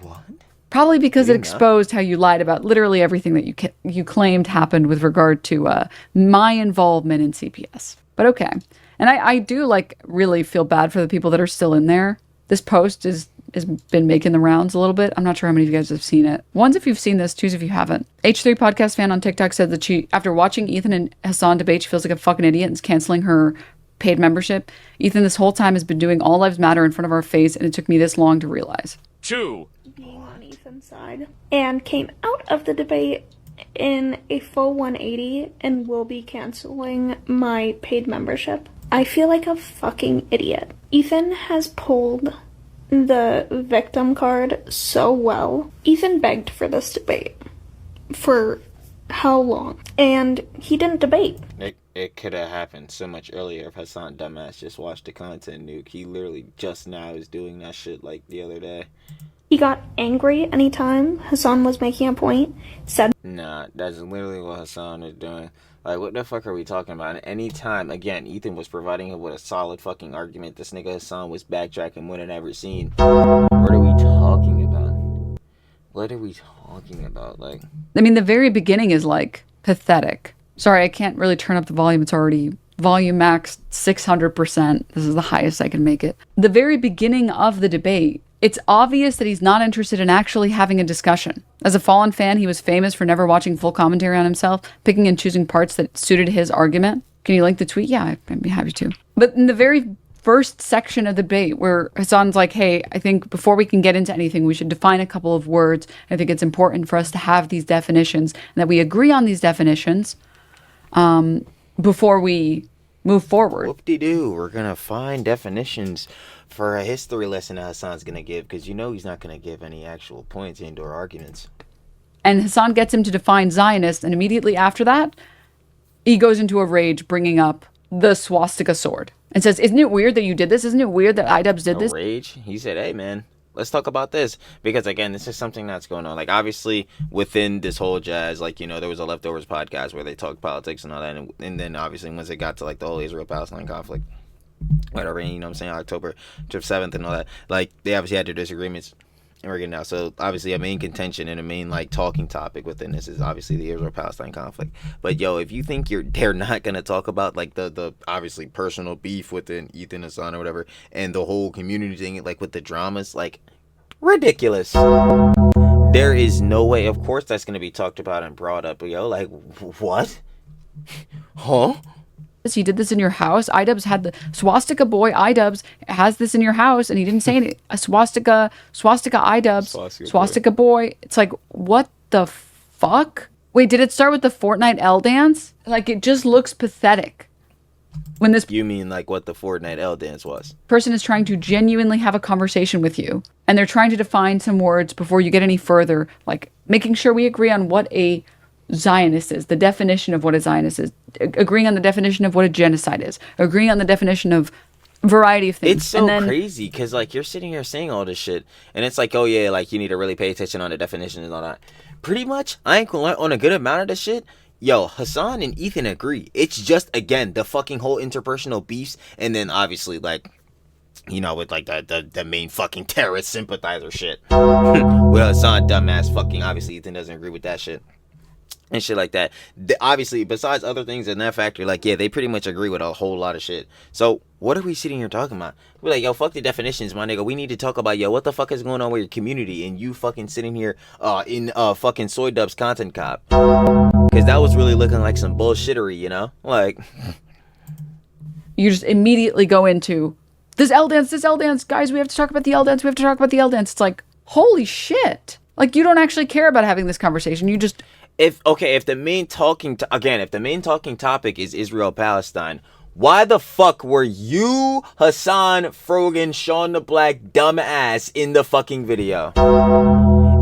What? Probably because it Did you not? exposed how you lied about literally everything that you claimed happened with regard to my involvement in CPS. But okay. And I do like really feel bad for the people that are still in there. This post has been making the rounds a little bit. I'm not sure how many of you guys have seen it. One's if you've seen this, two's if you haven't. H3 podcast fan on TikTok said that she, after watching Ethan and Hassan debate, she feels like a fucking idiot and is canceling her paid membership. Ethan this whole time has been doing All Lives Matter in front of our face, and it took me this long to realize. 2. Being on Ethan's side and came out of the debate in a full 180 and will be canceling my paid membership. I feel like a fucking idiot. Ethan has pulled the victim card so well. Ethan begged for this debate for how long? And he didn't debate. It could have happened so much earlier if Hassan dumbass just watched the content nuke. He literally just now is doing that shit like the other day. He got angry anytime Hassan was making a point, said, Nah, that's literally what Hassan is doing. Like, what the fuck are we talking about? And anytime, again, Ethan was providing him with a solid fucking argument. This nigga Hassan was backtracking more than ever seen. What are we talking about? What are we talking about? Like, I mean, the very beginning is like pathetic. Sorry, I can't really turn up the volume. It's already volume max 600%. This is the highest I can make it. The very beginning of the debate, it's obvious that he's not interested in actually having a discussion. As a Fallen fan, he was famous for never watching full commentary on himself, picking and choosing parts that suited his argument. Can you link the tweet? Yeah, I'd be happy to. But in the very first section of the debate where Hassan's like, hey, I think before we can get into anything, we should define a couple of words. I think it's important for us to have these definitions and that we agree on these definitions before we move forward. whoop-de-doo, we're gonna find definitions for a history lesson that Hassan's gonna give, because you know he's not gonna give any actual points and or arguments. And Hassan gets him to define Zionist, and immediately after that, he goes into a rage, bringing up the swastika sword, and says, isn't it weird that you did this? Isn't it weird that iDubbbz did this? Rage? He said, hey man, let's talk about this, because again, this is something that's going on. Like, obviously within this whole jazz, like, you know, there was a Leftovers podcast where they talked politics and all that, and then obviously once it got to like the whole Israel-Palestine conflict, whatever, you know what I'm saying, October 7th and all that, like, they obviously had their disagreements, and we're getting now. So obviously a main contention and a main like talking topic within this is obviously the Israel-Palestine conflict. But yo, if you think they're not gonna talk about like the obviously personal beef within Ethan Hassan or whatever, and the whole community thing, like with the dramas, like, ridiculous. There is no way. Of course that's gonna be talked about and brought up. But yo, like, what? Huh? He did this in your house. iDubbbz had the swastika boy. iDubbbz has this in your house, and he didn't say anything. A swastika iDubbbz, swastika boy. It's like, what the fuck? Wait, did it start with the Fortnite L dance? Like, it just looks pathetic. When this You mean like what the Fortnite L dance was? person is trying to genuinely have a conversation with you, and they're trying to define some words before you get any further, like making sure we agree on what a Zionist is, the definition of what a Zionist is, agreeing on the definition of what a genocide is, agreeing on the definition of a variety of things. It's so crazy because like you're sitting here saying all this shit, and it's like, oh yeah, like you need to really pay attention on the definitions and all that. Pretty much, I ain't gonna lie, on a good amount of this shit. Yo, Hassan and Ethan agree. It's just, again, the fucking whole interpersonal beefs, and then obviously like, you know, with like the main fucking terrorist sympathizer shit. Well, Hassan dumbass fucking obviously Ethan doesn't agree with that shit. And shit like that. Obviously, besides other things in that factor, like, yeah, they pretty much agree with a whole lot of shit. So, what are we sitting here talking about? We're like, yo, fuck the definitions, my nigga. We need to talk about, yo, what the fuck is going on with your community? And you fucking sitting here in fucking Soy Dub's content cop. Because that was really looking like some bullshittery, you know? Like, you just immediately go into this L dance, guys, we have to talk about the L dance, It's like, holy shit. Like, you don't actually care about having this conversation. You just... If the main talking topic is Israel Palestine, why the fuck were you, Hassan, Frogan, Sean the Black, dumbass in the fucking video?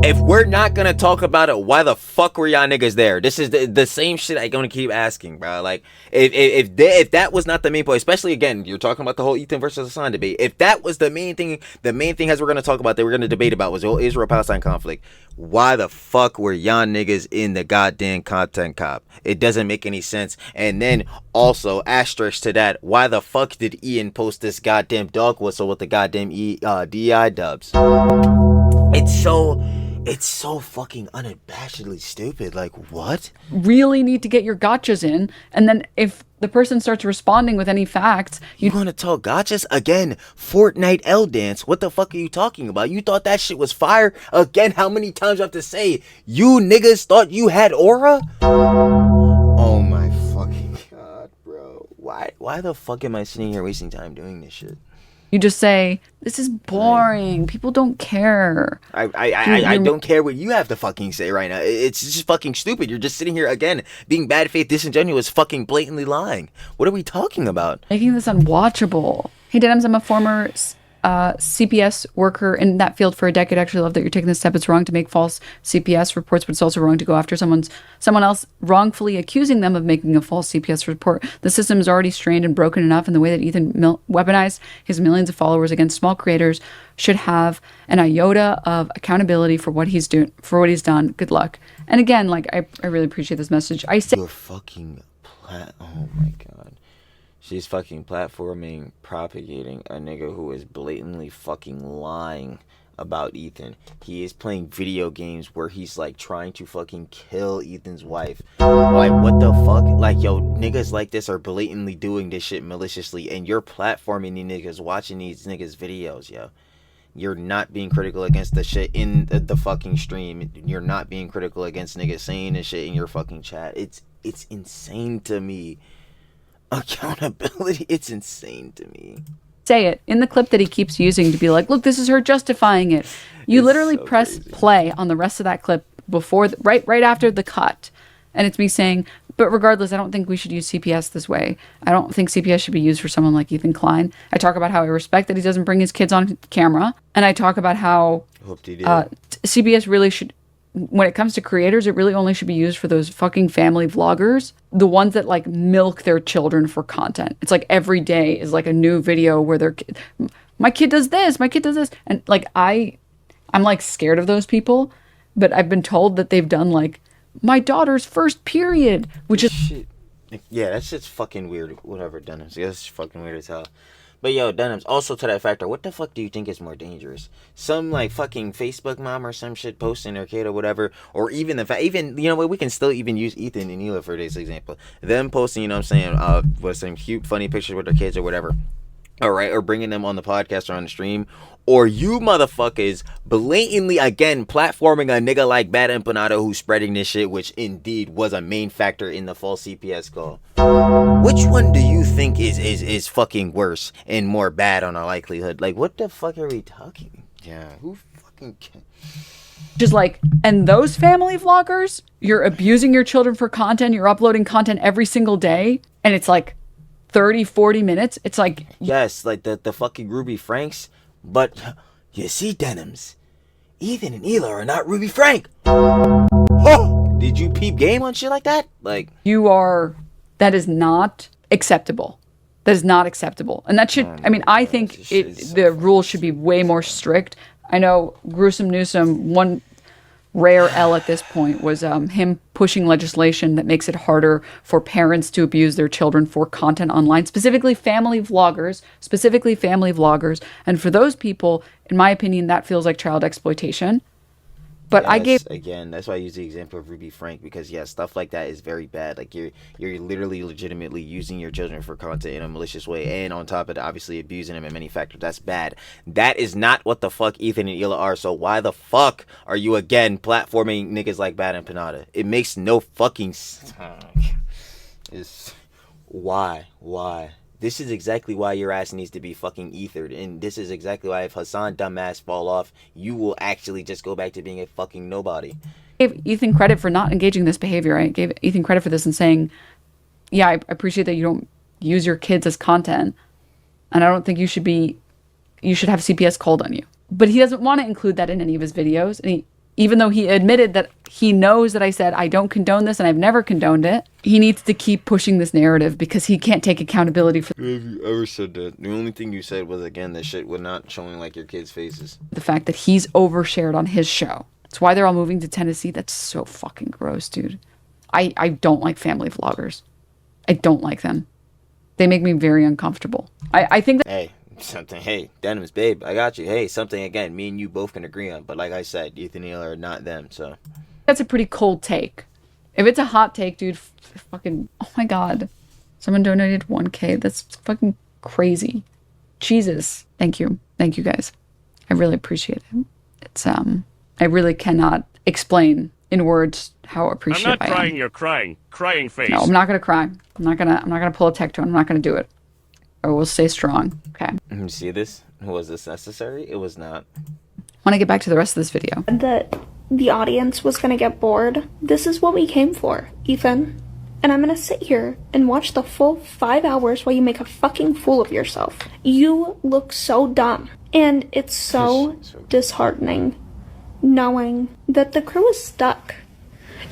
If we're not gonna talk about it, why the fuck were y'all niggas there? This is the same shit I'm gonna keep asking, bro. Like, if that was not the main point, especially again, you're talking about the whole Ethan versus Hassan debate. If that was the main thing as we're gonna talk about, that we're gonna debate about was the whole Israel-Palestine conflict. Why the fuck were y'all niggas in the goddamn content cop? It doesn't make any sense. And then also asterisk to that, why the fuck did Ian post this goddamn dog whistle with the goddamn DI dubs? It's so fucking unabashedly stupid. Like, what? Really need to get your gotchas in, and then if the person starts responding with any facts, You want to talk gotchas? Again, Fortnite L dance. What the fuck are you talking about? You thought that shit was fire? Again, how many times do I have to say? You niggas thought you had aura? Oh my fucking god, bro. Why the fuck am I sitting here wasting time doing this shit? you just say, this is boring. People don't care. I don't care what you have to fucking say right now. It's just fucking stupid. You're just sitting here again being bad faith, disingenuous, fucking blatantly lying. What are we talking about? Making this unwatchable. Hey, Denims, I'm a former CPS worker in that field for a decade. I actually love that you're taking this step. It's wrong to make false CPS reports, but it's also wrong to go after someone else wrongfully accusing them of making a false CPS report. The system is already strained and broken enough, and the way that Ethan weaponized his millions of followers against small creators should have an iota of accountability for what he's done. Good luck. And again, like I really appreciate this message. I say You're fucking oh my god. She's fucking platforming, propagating a nigga who is blatantly fucking lying about Ethan. He is playing video games where he's like trying to fucking kill Ethan's wife. Like, what the fuck? Like, yo, niggas like this are blatantly doing this shit maliciously, and you're platforming these niggas, watching these niggas' videos, yo. You're not being critical against the shit in the fucking stream. You're not being critical against niggas saying this shit in your fucking chat. It's insane to me. Accountability, it's insane to me. say it in the clip that he keeps using to be like, look, this is her justifying it. You literally so press crazy. Play on the rest of that clip before right after the cut, and it's me saying, but regardless, I don't think we should use CPS this way. I don't think CPS should be used for someone like Ethan Klein. I talk about how I respect that he doesn't bring his kids on camera, and I talk about how CPS really should, when it comes to creators, it really only should be used for those fucking family vloggers, the ones that like milk their children for content. It's like every day is like a new video where my kid does this, my kid does this, and like I'm like scared of those people, but I've been told that they've done like my daughter's first period, which is shit. Yeah, that shit's fucking weird. Whatever, Denims. Yeah, that's fucking weird as hell. But yo, Denims, also to that factor, what the fuck do you think is more dangerous? Some like fucking Facebook mom or some shit posting their kid or whatever, or even even you know what, we can still even use Ethan and Hila for this example. Them posting, you know what I'm saying, with some cute, funny pictures with their kids or whatever. All right, or bringing them on the podcast or on the stream, or you motherfuckers blatantly again platforming a nigga like Bad Empanada who's spreading this shit, which indeed was a main factor in the false CPS call. Which one do you think is fucking worse and more bad on a likelihood? Like, what the fuck are we talking? Yeah, who fucking can? Just like, and those family vloggers, you're abusing your children for content, you're uploading content every single day, and it's like 30-40 minutes. It's like, yes, like the fucking Ruby Franks. But you see, Denims, Ethan and Hila are not Ruby Frank. Oh, did you peep game on shit like that? Like, that is not acceptable. That is not acceptable. And that should, I mean, I think the rules should be way more strict. I know Gruesome Newsome, one rare L at this point was him pushing legislation that makes it harder for parents to abuse their children for content online, specifically family vloggers. And for those people, in my opinion, that feels like child exploitation. But yes, again, that's why I use the example of Ruby Frank, because yeah, stuff like that is very bad. Like you're literally legitimately using your children for content in a malicious way, and on top of it, obviously abusing them in many factors. That's bad. That is not what the fuck Ethan and Hila are. So why the fuck are you again platforming niggas like Bad and Panada? It makes no fucking sense. Why? This is exactly why your ass needs to be fucking ethered. And this is exactly why if Hassan dumbass fall off, you will actually just go back to being a fucking nobody. I gave Ethan credit for not engaging this behavior. I gave Ethan credit for this and saying, yeah, I appreciate that you don't use your kids as content. And I don't think you should have CPS called on you. But he doesn't want to include that in any of his videos. And even though he admitted that he knows that I said I don't condone this and I've never condoned it, he needs to keep pushing this narrative because he can't take accountability for. Have you ever said that? The only thing you said was, again, the shit with not showing like your kids' faces. The fact that he's overshared on his show. That's why they're all moving to Tennessee. That's so fucking gross, dude. I don't like family vloggers. I don't like them. They make me very uncomfortable. I think that. Hey, something. Hey, Denims, babe, I got you. Hey, something again. Me and you both can agree on. But like I said, Ethan and Neil are not them. So That's a pretty cold take. If it's a hot take, dude, fucking. Oh my God. Someone donated 1K. That's fucking crazy. Jesus. Thank you. Thank you guys. I really appreciate it. It's, I really cannot explain in words how I'm appreciative not I am. crying, you're crying. Crying face. No, I'm not gonna cry. I'm not gonna pull a tech tone. I'm not gonna do it. Or we'll stay strong. Okay. you see this? Was this necessary? It was not. Want to get back to the rest of this video. That the audience was gonna get bored. This is what we came for, Ethan. And I'm gonna sit here and watch the full 5 hours while you make a fucking fool of yourself. You look so dumb. And it's so disheartening knowing that the crew is stuck.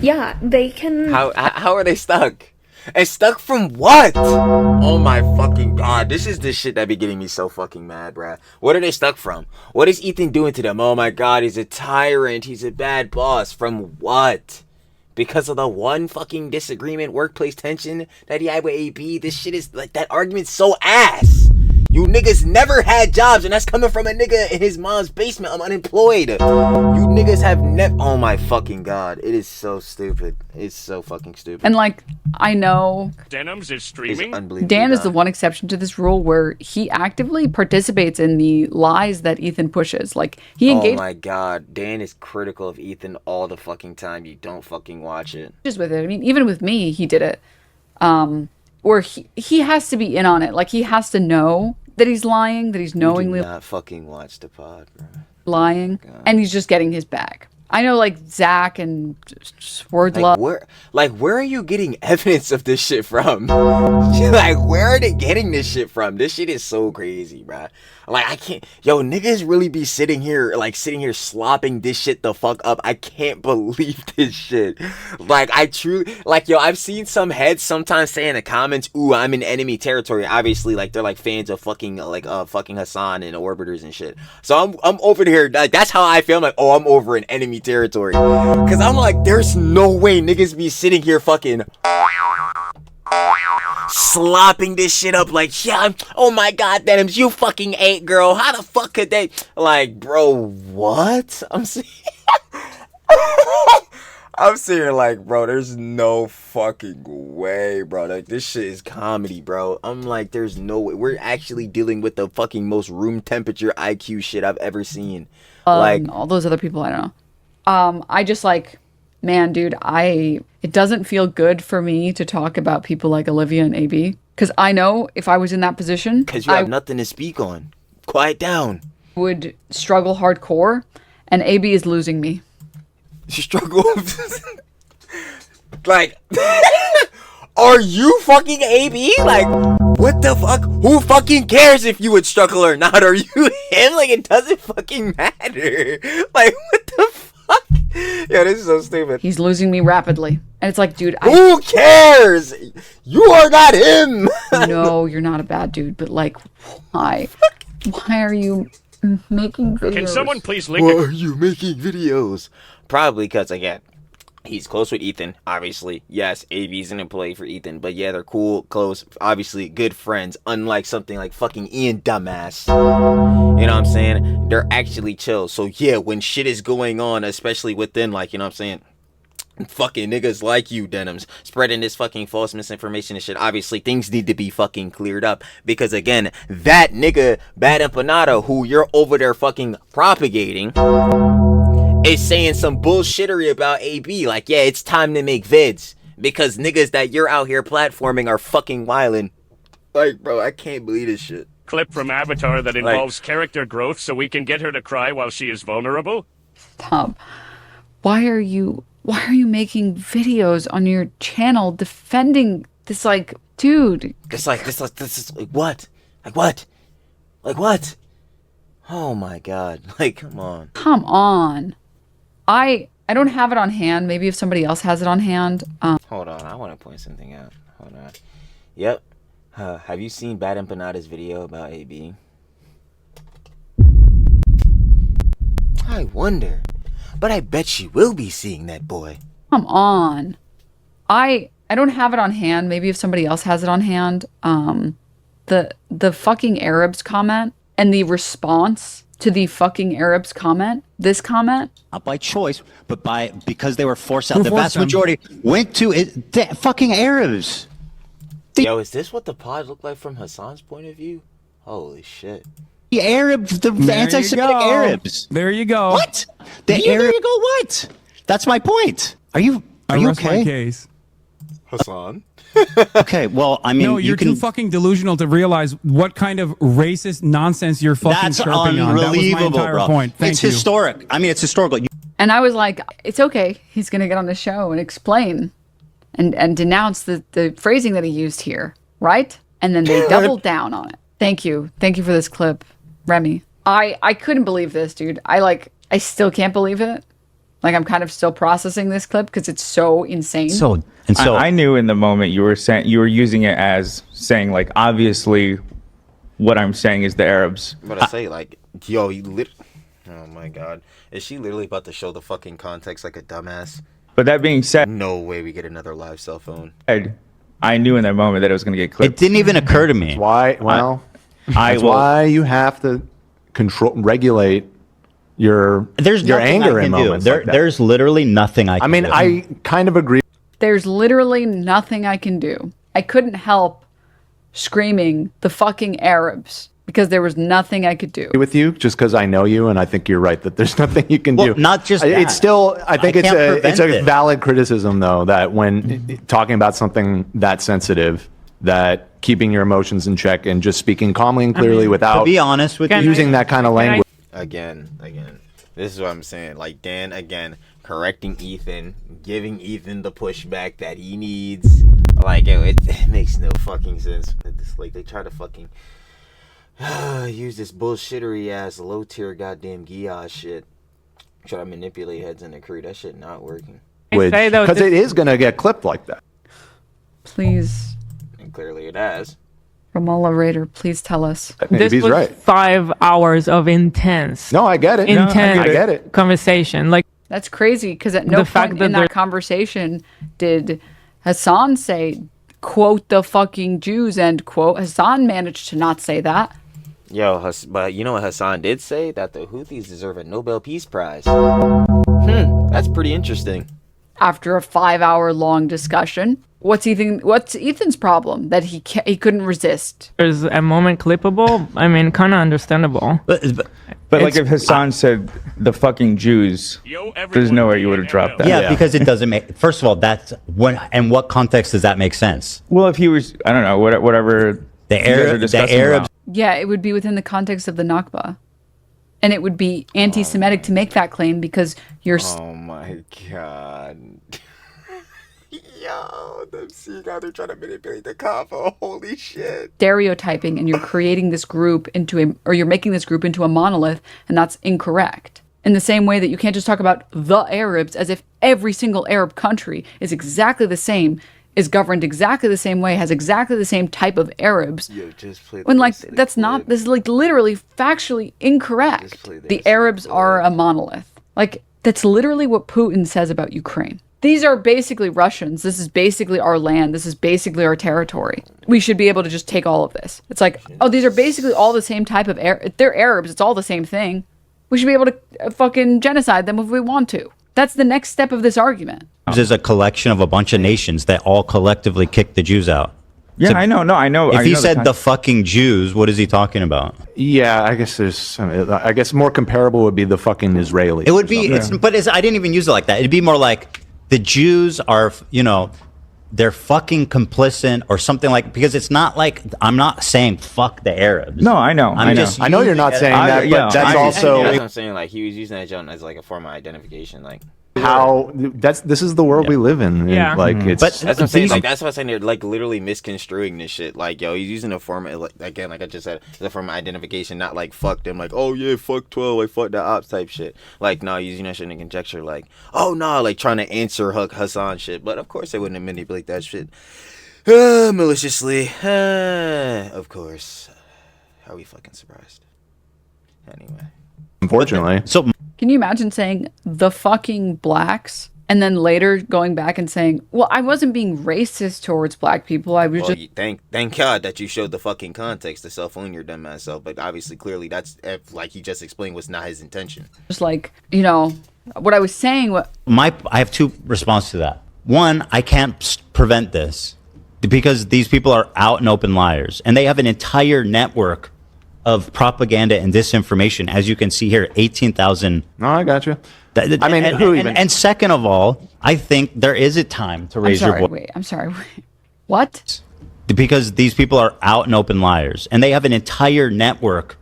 Yeah, they can. How are they stuck? And stuck from what? Oh my fucking God. This is the shit that be getting me so fucking mad, bruh. What are they stuck from? What is Ethan doing to them? Oh my God, he's a tyrant. He's a bad boss. From what? Because of the one fucking disagreement, workplace tension that he had with AB? This shit is like, that argument's so ass. You niggas never had jobs, and that's coming from a nigga in his mom's basement. I'm unemployed. You niggas have never. Oh my fucking God. It is so stupid. It's so fucking stupid. And like, I know Denims is It's streaming. unbelievable. Dan is the one exception to this rule where he actively participates in the lies that Ethan pushes. Like, he Oh engages my God. Dan is critical of Ethan all the fucking time. You don't fucking watch it. with it. I mean, even with me, he did it. Where he has to be in on it. Like, he has to know that he's lying, that he's knowingly Do not fucking watch the pod, bro. lying, and he's just getting his bag. I know, like, Zach and Swordlove. Where are you getting evidence of this shit from? Like, where are they getting this shit from? This shit is so crazy, bruh. Like, I can't. Yo, niggas really be sitting here slopping this shit the fuck up. I can't believe this shit. Like, I truly, like, yo, I've seen some heads sometimes say in the comments, ooh, I'm in enemy territory. Obviously, like, they're like fans of fucking Hassan and Orbiters and shit. So I'm over here, like, that's how I feel. I'm like, oh, I'm over in enemy territory. Cause I'm like, there's no way niggas be sitting here fucking slopping this shit up like, yeah, oh my God, Denims, you fucking ate, girl. How the fuck could they? Like, bro, what? I'm saying, I'm saying, like, bro, there's no fucking way, bro. Like, this shit is comedy, bro. I'm like, there's no way. We're actually dealing with the fucking most room temperature IQ shit I've ever seen. Like, all those other people, I don't know. I just like, man, dude, it doesn't feel good for me to talk about people like Olivia and AB. Because I know if I was in that position, because you have nothing to speak on. Quiet down. Would struggle hardcore, and AB is losing me. Struggle. Like, are you fucking AB? Like, what the fuck? Who fucking cares if you would struggle or not? Are you him? Like, it doesn't fucking matter. Like, what the fuck? Yeah, this is so stupid. He's losing me rapidly. And it's like, dude, who cares? You are not him. No, you're not a bad dude, but like, why? Why are you making videos? Can someone please link Why are you making videos? Probably because, again, he's close with Ethan, obviously. Yes, AB's an employee for Ethan, but yeah, they're cool, close, obviously good friends, unlike something like fucking Ian dumbass. You know what I'm saying? They're actually chill. So yeah, when shit is going on, especially within, like, you know what I'm saying, fucking niggas like you, Denims, spreading this fucking false misinformation and shit, obviously things need to be fucking cleared up. Because again, that nigga, Bad Empanada, who you're over there fucking propagating, is saying some bullshittery about AB. Like, yeah, it's time to make vids. Because niggas that you're out here platforming are fucking wildin'. Like, bro, I can't believe this shit. Clip from Avatar that involves character growth so we can get her to cry while she is vulnerable? Stop. Why are you making videos on your channel defending this, like, dude? This is like what? Like what? Like what? Oh my God. Like, come on. Come on. I don't have it on hand. Maybe if somebody else has it on hand. Hold on, I want to point something out. Hold on. Yep. Have you seen Bad Empanada's video about AB? I wonder. But I bet she will be seeing that boy. Come on. I don't have it on hand. Maybe if somebody else has it on hand. The fucking Arabs comment and the response to the fucking Arabs comment, this comment. Not by choice, but because they were forced out. The vast majority went to the fucking Arabs. Yo, is this what the pod looked like from Hassan's point of view? Holy shit. The Arabs, the anti-Semitic Arabs. There you go. What? There you go. What? That's my point. Are you rest okay? my case. Hassan? Okay, well, I mean, No, you're too fucking delusional to realize what kind of racist nonsense you're fucking That's chirping on. That was my unbelievable, entire bro. point. Thank It's you. historic. I mean, it's historical. And I was like, it's okay. He's going to get on the show and explain and denounce the phrasing that he used here, right? And then they doubled down on it. Thank you. Thank you for this clip, Remy. I couldn't believe this, dude. I still can't believe it. Like, I'm kind of still processing this clip because it's so insane. I knew in the moment you were using it as saying, like, obviously what I'm saying is the Arabs. But I say, like, yo, oh my god. Is she literally about to show the fucking context like a dumbass? But that being said, no way we get another live cell phone. I knew in that moment that it was going to get clipped. It didn't even occur to me. That's why, that's why you have to regulate your anger in moments like that. There's literally nothing I can do. I kind of agree. There's literally nothing I can do. I couldn't help screaming the fucking Arabs because there was nothing I could do. With you, just because I know you, and I think you're right that there's nothing you can do. Not just that. It's still, I think it's a it. valid criticism, though, that when talking about something that sensitive, that keeping your emotions in check and just speaking calmly and clearly without to be honest with you, using that kind of language. Again. This is what I'm saying. Like, Dan, again, correcting Ethan, giving Ethan the pushback that he needs. Like, it makes no fucking sense. It's like they try to fucking use this bullshittery ass low tier goddamn Gia shit. Try to manipulate heads in the crew. That shit not working. Because it is going to get clipped like that. Please. And clearly it has. Ramallah Raider, please tell us. This was right. 5 hours of intense. No, I get it. Intense I get it. conversation. Like, that's crazy because at no point in that conversation did Hassan say, quote, the fucking Jews, end quote. Hassan managed to not say that. Yo, but you know what Hassan did say? That the Houthis deserve a Nobel Peace Prize. That's pretty interesting. After a 5-hour long discussion, what's Ethan's problem that he couldn't resist? there's a moment clippable. I mean, kind of understandable. But like if Hassan said the fucking Jews, there's no way you would have dropped that. Yeah, because it doesn't make. First of all, that's when and what context does that make sense? Well, if he was, I don't know, whatever the Arabs. Yeah, it would be within the context of the Nakba. And it would be anti-Semitic to make that claim because you're... Oh my god. Yo, see now they're trying to manipulate the convo. Holy shit. stereotyping and you're creating this group you're making this group into a monolith, and that's incorrect. In the same way that you can't just talk about the Arabs as if every single Arab country is exactly the same, is governed exactly the same way, has exactly the same type of Arabs. Yo, just play when like that's not, this is like literally factually incorrect. The Arabs are a monolith. Like that's literally what Putin says about Ukraine. These are basically Russians. This is basically our land. This is basically our territory. We should be able to just take all of this. It's like, oh, these are basically all the same type of they're Arabs. It's all the same thing. We should be able to fucking genocide them if we want to. That's the next step of this argument. Is a collection of a bunch of nations that all collectively kicked the Jews out. Yeah, I know. No, I know. If he said the fucking Jews, what is he talking about? Yeah, I guess more comparable would be the fucking Israelis. It would be, I didn't even use it like that. It'd be more like the Jews are, they're fucking complicit or something like, because it's not like, I'm not saying fuck the Arabs. No, I know. I know you're not saying that, but that's also... I'm saying, like, he was using that as like a form of identification, like. how this is the world we live in. Yeah. Like it's But That's what I'm saying. these- Like that's what I'm saying. They're like literally misconstruing this shit. Like yo, he's using a form like, again, like I just said, it's a form of identification, not like fuck them. Like oh yeah, fuck 12, like fuck the ops type shit. Like no, using that shit in conjecture. Like oh no, like trying to answer Hassan shit. But of course they wouldn't manipulate that shit maliciously. Of course. How are we fucking surprised? Anyway. unfortunately. So Can you imagine saying the fucking blacks and then later going back and saying, well, I wasn't being racist towards black people. I was Well, just thank God that you showed the fucking context to cell phone your dumb ass self. But obviously, clearly, that's like he just explained was not his intention. like, you know, what I was saying. I have two responses to that. One, I can't prevent this because these people are out and open liars, and they have an entire network of propaganda and disinformation. As you can see here, 18,000. No, I got you. I mean, and second of all, I think there is a time to raise your voice. I'm sorry. What? Because these people are out and open liars, and they have an entire network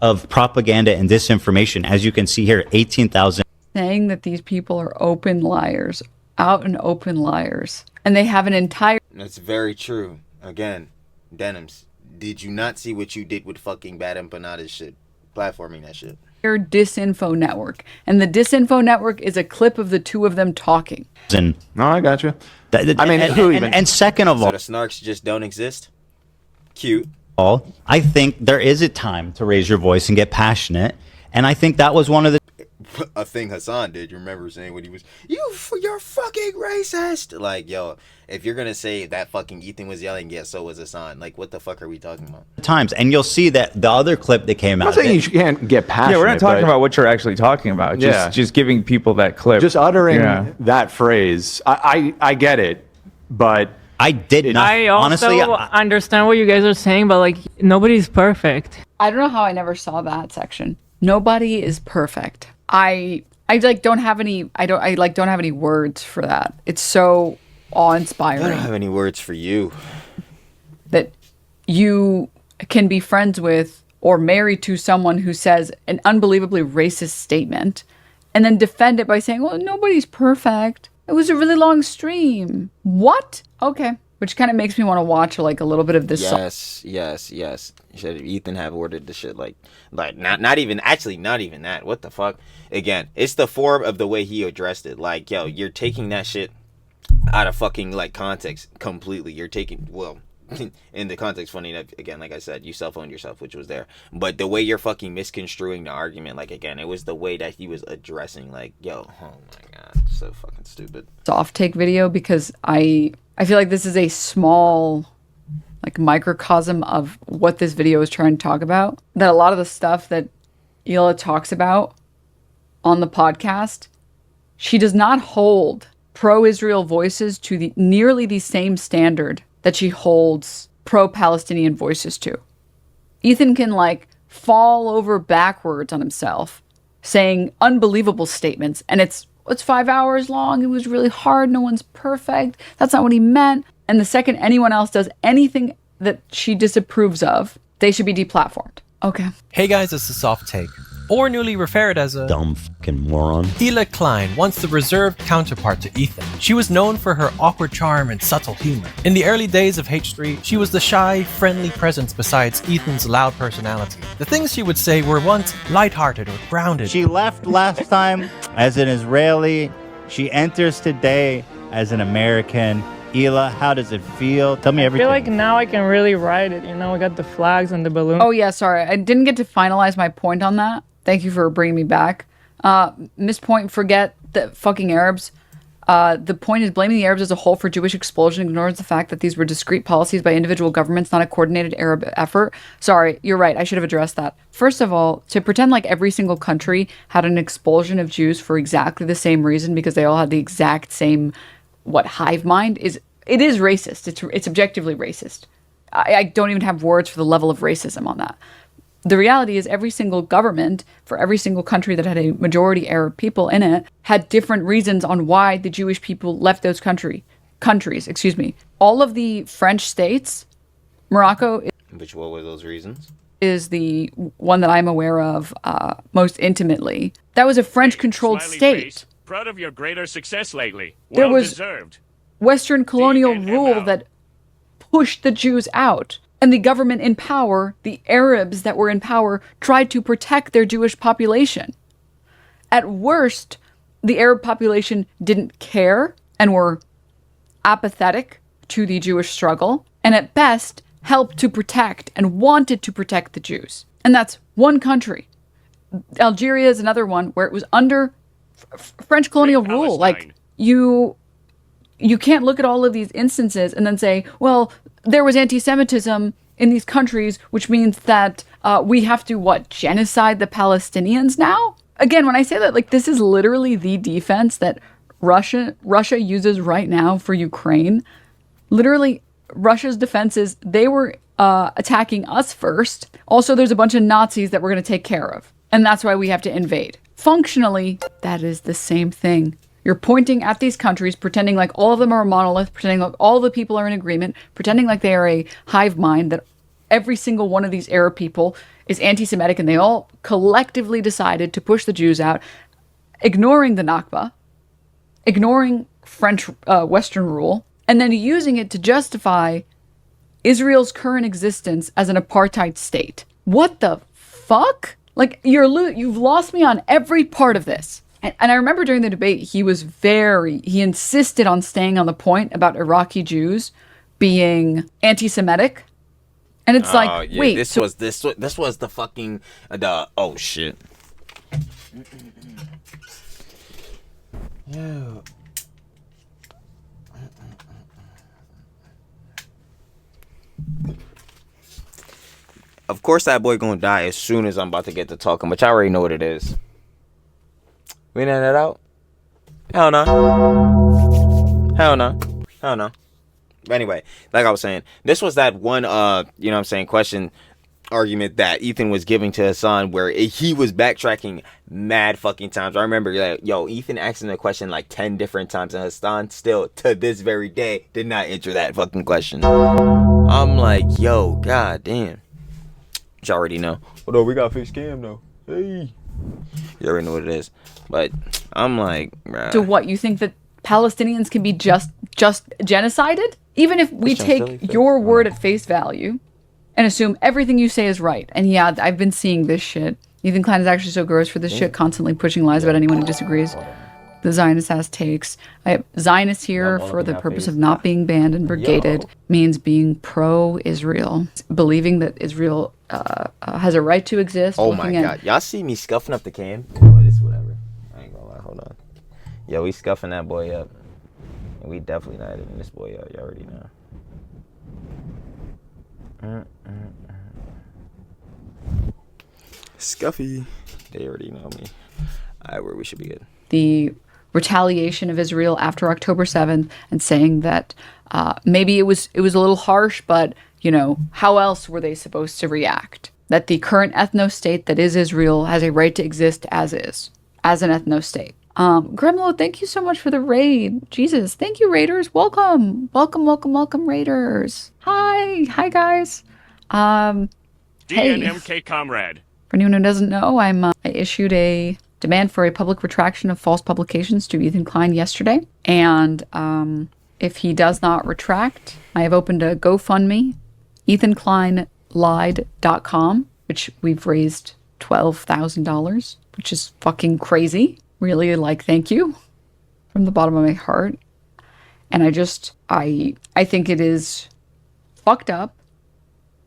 of propaganda and disinformation. As you can see here, 18,000. Saying that these people are open liars, out and open liars, and they have an entire. That's very true. Again, Denims, did you not see what you did with fucking Bad Empanada's shit? Platforming that shit. Disinfo network, and the disinfo network is a clip of the two of them talking. No, I got you. And second of So all, the snarks just don't exist? Cute. I think there is a time to raise your voice and get passionate, and I think that was one of the A thing Hassan did. You remember saying when he was, you're fucking racist. Like, yo, if you're gonna say that fucking Ethan was yelling, yeah, so was Hassan. Like, what the fuck are we talking about? times, and you'll see that the other clip that came I'm out. not saying you can't get passionate. Yeah, we're not talking but about what you're actually talking about. Just giving people that clip. just uttering Yeah. that phrase. I get it, but I did not. I also honestly, understand what you guys are saying, but like nobody's perfect. I don't know how I never saw that section. Nobody is perfect. I like don't have any. I don't have any words for that. It's so awe-inspiring. I don't have any words for you. That you can be friends with or married to someone who says an unbelievably racist statement and then defend it by saying, well, nobody's perfect. It was a really long stream. What? Okay. Which kind of makes me want to watch like a little bit of this song. Yes. Should Ethan have ordered the shit like not even that. What the fuck? Again, it's the form of the way he addressed it. Like, yo, you're taking that shit out of fucking like context completely. You're taking in the context, funny enough, again, like I said, you cell phoned yourself, which was there. But the way you're fucking misconstruing the argument, like again, it was the way that he was addressing, like, yo, oh my god, so fucking stupid. Soft take video because I feel like this is a small like microcosm of what this video is trying to talk about. That a lot of the stuff that Hila talks about on the podcast, she does not hold pro-Israel voices to nearly the same standard that she holds pro-Palestinian voices to. Ethan can like fall over backwards on himself saying unbelievable statements, and it's 5 hours long. It was really hard. No one's perfect. That's not what he meant. And the second anyone else does anything that she disapproves of, they should be deplatformed. Okay. Hey guys, it's the Soft Take, or newly referred as a dumb fucking moron. Hila Klein, once the reserved counterpart to Ethan. She was known for her awkward charm and subtle humor. In the early days of H3, she was the shy, friendly presence besides Ethan's loud personality. The things she would say were once lighthearted or grounded. She left last time as an Israeli. She enters today as an American. Hila, how does it feel? Tell me I everything. feel like now I can really ride it. You know, we got the flags and the balloon. Oh yeah, sorry. I didn't get to finalize my point on that. Thank you for bringing me back. Miss Point, forget the fucking Arabs. The point is blaming the Arabs as a whole for Jewish explosion ignores the fact that these were discrete policies by individual governments, not a coordinated Arab effort. Sorry, you're right. I should have addressed that. First of all, to pretend like every single country had an expulsion of Jews for exactly the same reason because they all had the exact same, hive mind is racist. It's objectively racist. I don't even have words for the level of racism on that. The reality is every single government for every single country that had a majority Arab people in it had different reasons on why the Jewish people left those countries. All of the French states, Morocco Which what were those reasons? is the one that I'm aware of most intimately. That was a French-controlled Smiley state. face. Proud of your greater success lately. There Well was deserved. Western colonial rule DNML. that pushed the Jews out. And the government in power, the Arabs that were in power, tried to protect their Jewish population. At worst, the Arab population didn't care and were apathetic to the Jewish struggle, and at best, helped to protect and wanted to protect the Jews. And that's one country. Algeria is another one where it was under French colonial rule. Like, you can't look at all of these instances and then say, well, there was anti-Semitism in these countries, which means that we have to, genocide the Palestinians now? Again, when I say that, like, this is literally the defense that Russia uses right now for Ukraine. Literally, Russia's defense is they were attacking us first. Also, there's a bunch of Nazis that we're going to take care of. And that's why we have to invade. Functionally, that is the same thing. You're pointing at these countries, pretending like all of them are a monolith, pretending like all the people are in agreement, pretending like they are a hive mind, that every single one of these Arab people is anti-Semitic, and they all collectively decided to push the Jews out, ignoring the Nakba, ignoring French Western rule, and then using it to justify Israel's current existence as an apartheid state. What the fuck? Like, you've lost me on every part of this. And I remember during the debate, he insisted on staying on the point about Iraqi Jews being anti-Semitic. And it's like, yeah, wait, this was the fucking, oh shit. Yeah. Of course that boy gonna die as soon as I'm about to get to talking, but y'all already know what it is. We ain't that out? Hell no. Hell no. Hell no. But anyway, like I was saying, this was that one, question, argument that Ethan was giving to Hassan where he was backtracking mad fucking times. I remember, Ethan asking the question like 10 different times, and Hassan still, to this very day, did not answer that fucking question. I'm like, yo, god damn. You already know. Although we got fixed scam though. Hey. You already know what it is. But I'm like, bruh. So what, you think that Palestinians can be just genocided? Even if we take your word at face value and assume everything you say is right. And yeah, I've been seeing this shit. Ethan Klein is actually so gross for this shit, constantly pushing lies about anyone who disagrees. The Zionist ass takes. I have Zionists here for the purpose of not being banned and brigaded means being pro-Israel. Believing that Israel has a right to exist. Oh my god. Y'all see me scuffing up the cam? Oh, it's whatever. I ain't gonna lie. Hold on. Yo, we scuffing that boy up. And we definitely not hitting this boy up. You already know. Scuffy. They already know me. Alright, where we should be good. The retaliation of Israel after October 7th and saying that maybe it was a little harsh, but, how else were they supposed to react? That the current ethno-state that is Israel has a right to exist as is, as an ethno-state. Gremlo, thank you so much for the raid. Jesus, thank you, Raiders. Welcome, Raiders. Hi, guys. DNMK comrade. For anyone who doesn't know, I issued a demand for a public retraction of false publications to Ethan Klein yesterday. And if he does not retract, I have opened a GoFundMe, EthanKleinLied.com, which we've raised $12,000, which is fucking crazy. Really, thank you from the bottom of my heart. And I think it is fucked up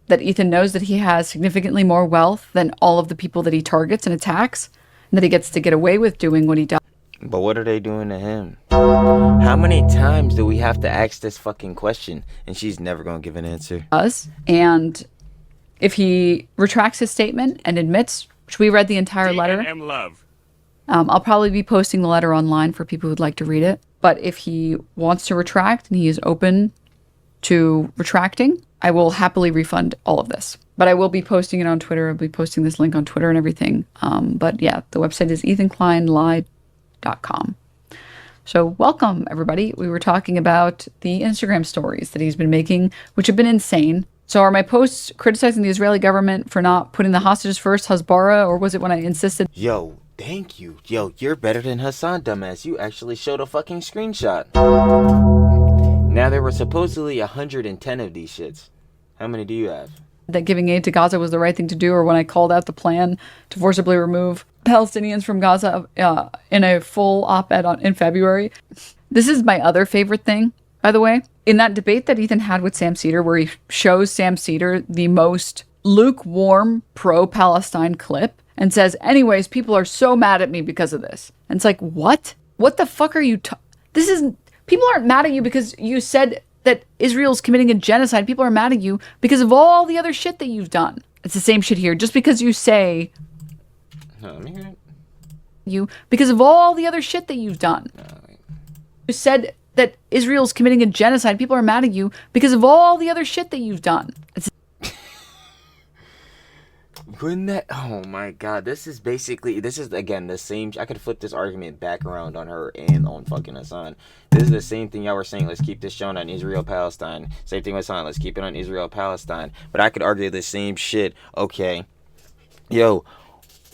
that Ethan knows that he has significantly more wealth than all of the people that he targets and attacks, and that he gets to get away with doing what he does. But what are they doing to him? How many times do we have to ask this fucking question and she's never gonna give an answer? And if he retracts his statement and admits, which we read the entire letter, DNM love. I'll probably be posting the letter online for people who'd like to read it. But if he wants to retract and he is open to retracting, I will happily refund all of this. But I will be posting it on Twitter. I'll be posting this link on Twitter and everything. But yeah, the website is EthanKleinLied.com. So welcome, everybody. We were talking about the Instagram stories that he's been making, which have been insane. So are my posts criticizing the Israeli government for not putting the hostages first, Hasbara, or was it when I insisted? Yo, Thank you. Yo, you're better than Hassan, dumbass. You actually showed a fucking screenshot. Now, there were supposedly 110 of these shits. How many do you have? That giving aid to Gaza was the right thing to do, or when I called out the plan to forcibly remove Palestinians from Gaza in a full op-ed in February. This is my other favorite thing, by the way. In that debate that Ethan had with Sam Cedar, where he shows Sam Cedar the most lukewarm pro-Palestine clip and says, anyways, people are so mad at me because of this. And it's like, what? What the fuck are you people aren't mad at you because you said that Israel's committing a genocide. People are mad at you because of all the other shit that you've done. It's the same shit here. Just because you say because of all the other shit that you've done. You said that Israel's committing a genocide. People are mad at you because of all the other shit that you've done. Wouldn't that? Oh my god, this is again the same. I could flip this argument back around on her and on fucking Hassan. This is the same thing y'all were saying. Let's keep this shown on Israel Palestine. Same thing with Hassan. Let's keep it on Israel Palestine. But I could argue the same shit. Okay, yo,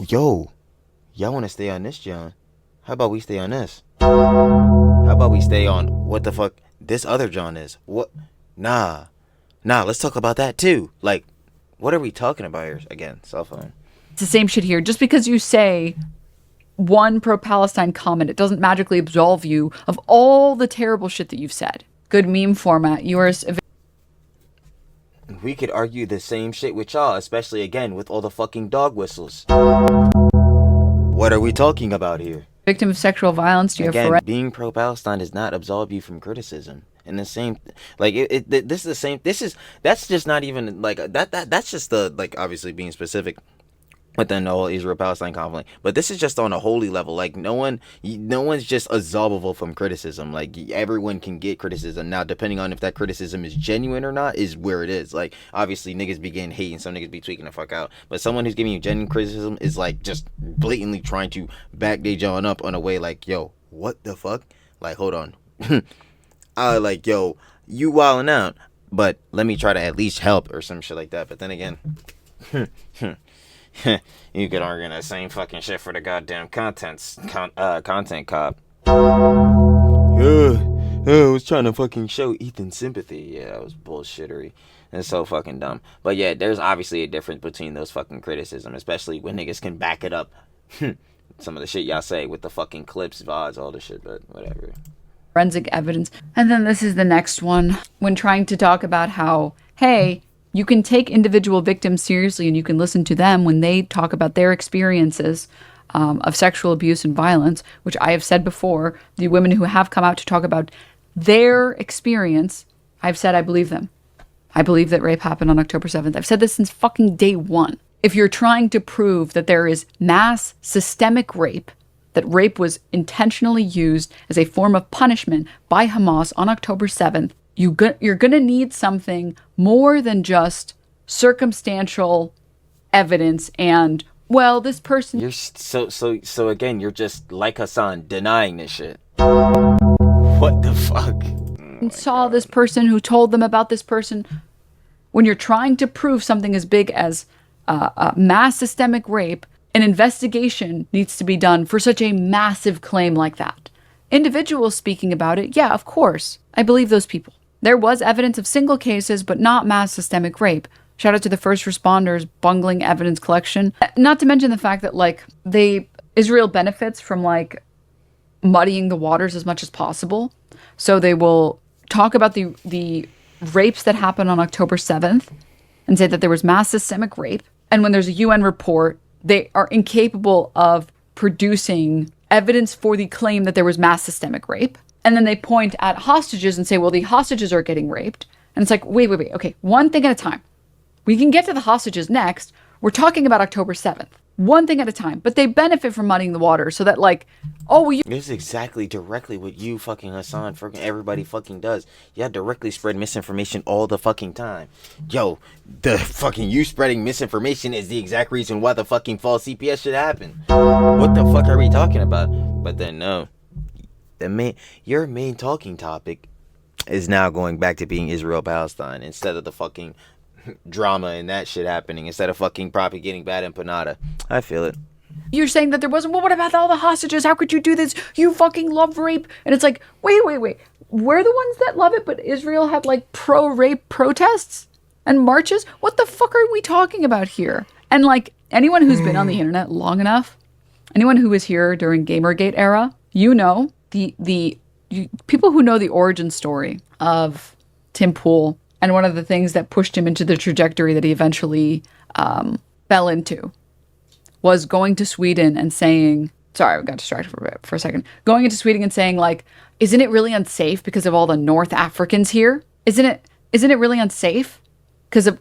y'all want to stay on this, John? How about we stay on this? How about we stay on what the fuck this other John is? What? Nah. Let's talk about that too. Like. What are we talking about here? Again, cell phone. It's the same shit here. Just because you say one pro-Palestine comment, it doesn't magically absolve you of all the terrible shit that you've said. Good meme format. Yours. We could argue the same shit with y'all, especially again with all the fucking dog whistles. What are we talking about here? Victim of sexual violence. Being pro-Palestine does not absolve you from criticism. And the same, like this is the same. That's just not even like that's just the like obviously being specific within the whole Israel-Palestine conflict. But this is just on a holy level. Like no one's just absolvable from criticism. Like everyone can get criticism. Now, depending on if that criticism is genuine or not, is where it is. Like obviously niggas be getting hate and some niggas be tweaking the fuck out. But someone who's giving you genuine criticism is like just blatantly trying to back they John up on a way like, yo, what the fuck? Like hold on. Like, yo, you wilding out, but let me try to at least help or some shit like that. But then again, you could argue that same fucking shit for the goddamn content cop. I was trying to fucking show Ethan sympathy. Yeah, that was bullshittery. It's so fucking dumb. But yeah, there's obviously a difference between those fucking criticism, especially when niggas can back it up. Some of the shit y'all say with the fucking clips, VODs, all the shit, but whatever. Forensic evidence. And then this is the next one. When trying to talk about how, hey, you can take individual victims seriously and you can listen to them when they talk about their experiences of sexual abuse and violence, which I have said before, the women who have come out to talk about their experience, I've said I believe them. I believe that rape happened on October 7th. I've said this since fucking day one. If you're trying to prove that there is mass systemic rape, that rape was intentionally used as a form of punishment by Hamas on October 7th, you're going to need something more than just circumstantial evidence and, well, this person... You're so again, you're just like Hassan, denying this shit. What the fuck? Saw this person who told them about this person. When you're trying to prove something as big as mass systemic rape, an investigation needs to be done for such a massive claim like that. Individuals speaking about it, yeah, of course. I believe those people. There was evidence of single cases, but not mass systemic rape. Shout out to the first responders bungling evidence collection. Not to mention the fact that, like, Israel benefits from, like, muddying the waters as much as possible. So they will talk about the rapes that happened on October 7th and say that there was mass systemic rape. And when there's a UN report, they are incapable of producing evidence for the claim that there was mass systemic rape. And then they point at hostages and say, well, the hostages are getting raped. And it's like, wait. Okay, one thing at a time. We can get to the hostages next. We're talking about October 7th. One thing at a time. But they benefit from muddying the water so that, like, oh, well, this is exactly directly what you fucking Hassan fucking everybody fucking does. You directly spread misinformation all the fucking time. Yo, the fucking you spreading misinformation is the exact reason why the fucking fall CPS should happen. What the fuck are we talking about? But then no. Your main talking topic is now going back to being Israel-Palestine instead of the fucking drama and that shit happening, instead of fucking propagating bad empanada. I feel it. You're saying that there wasn't, well, what about all the hostages? How could you do this? You fucking love rape. And it's like, wait. We're the ones that love it, but Israel had like pro-rape protests and marches? What the fuck are we talking about here? And like anyone who's been on the internet long enough, anyone who was here during Gamergate era, you know, people who know the origin story of Tim Pool and one of the things that pushed him into the trajectory that he eventually fell into was going to Sweden and saying, sorry, I got distracted for a second. Going into Sweden and saying, like, isn't it really unsafe because of all the North Africans here? Isn't it really unsafe because of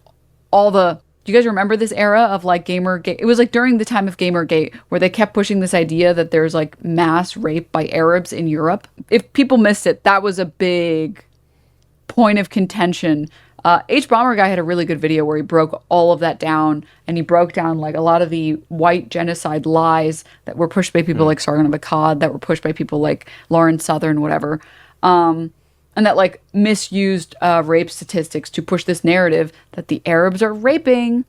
all the... Do you guys remember this era of, like, Gamergate? It was, like, during the time of Gamergate where they kept pushing this idea that there's, like, mass rape by Arabs in Europe. If people missed it, that was a big point of contention. H Bomber Guy had a really good video where he broke all of that down, and he broke down like a lot of the white genocide lies that were pushed by people like Sargon of Akkad, that were pushed by people like Lauren Southern, whatever, and that like misused rape statistics to push this narrative that the Arabs are raping,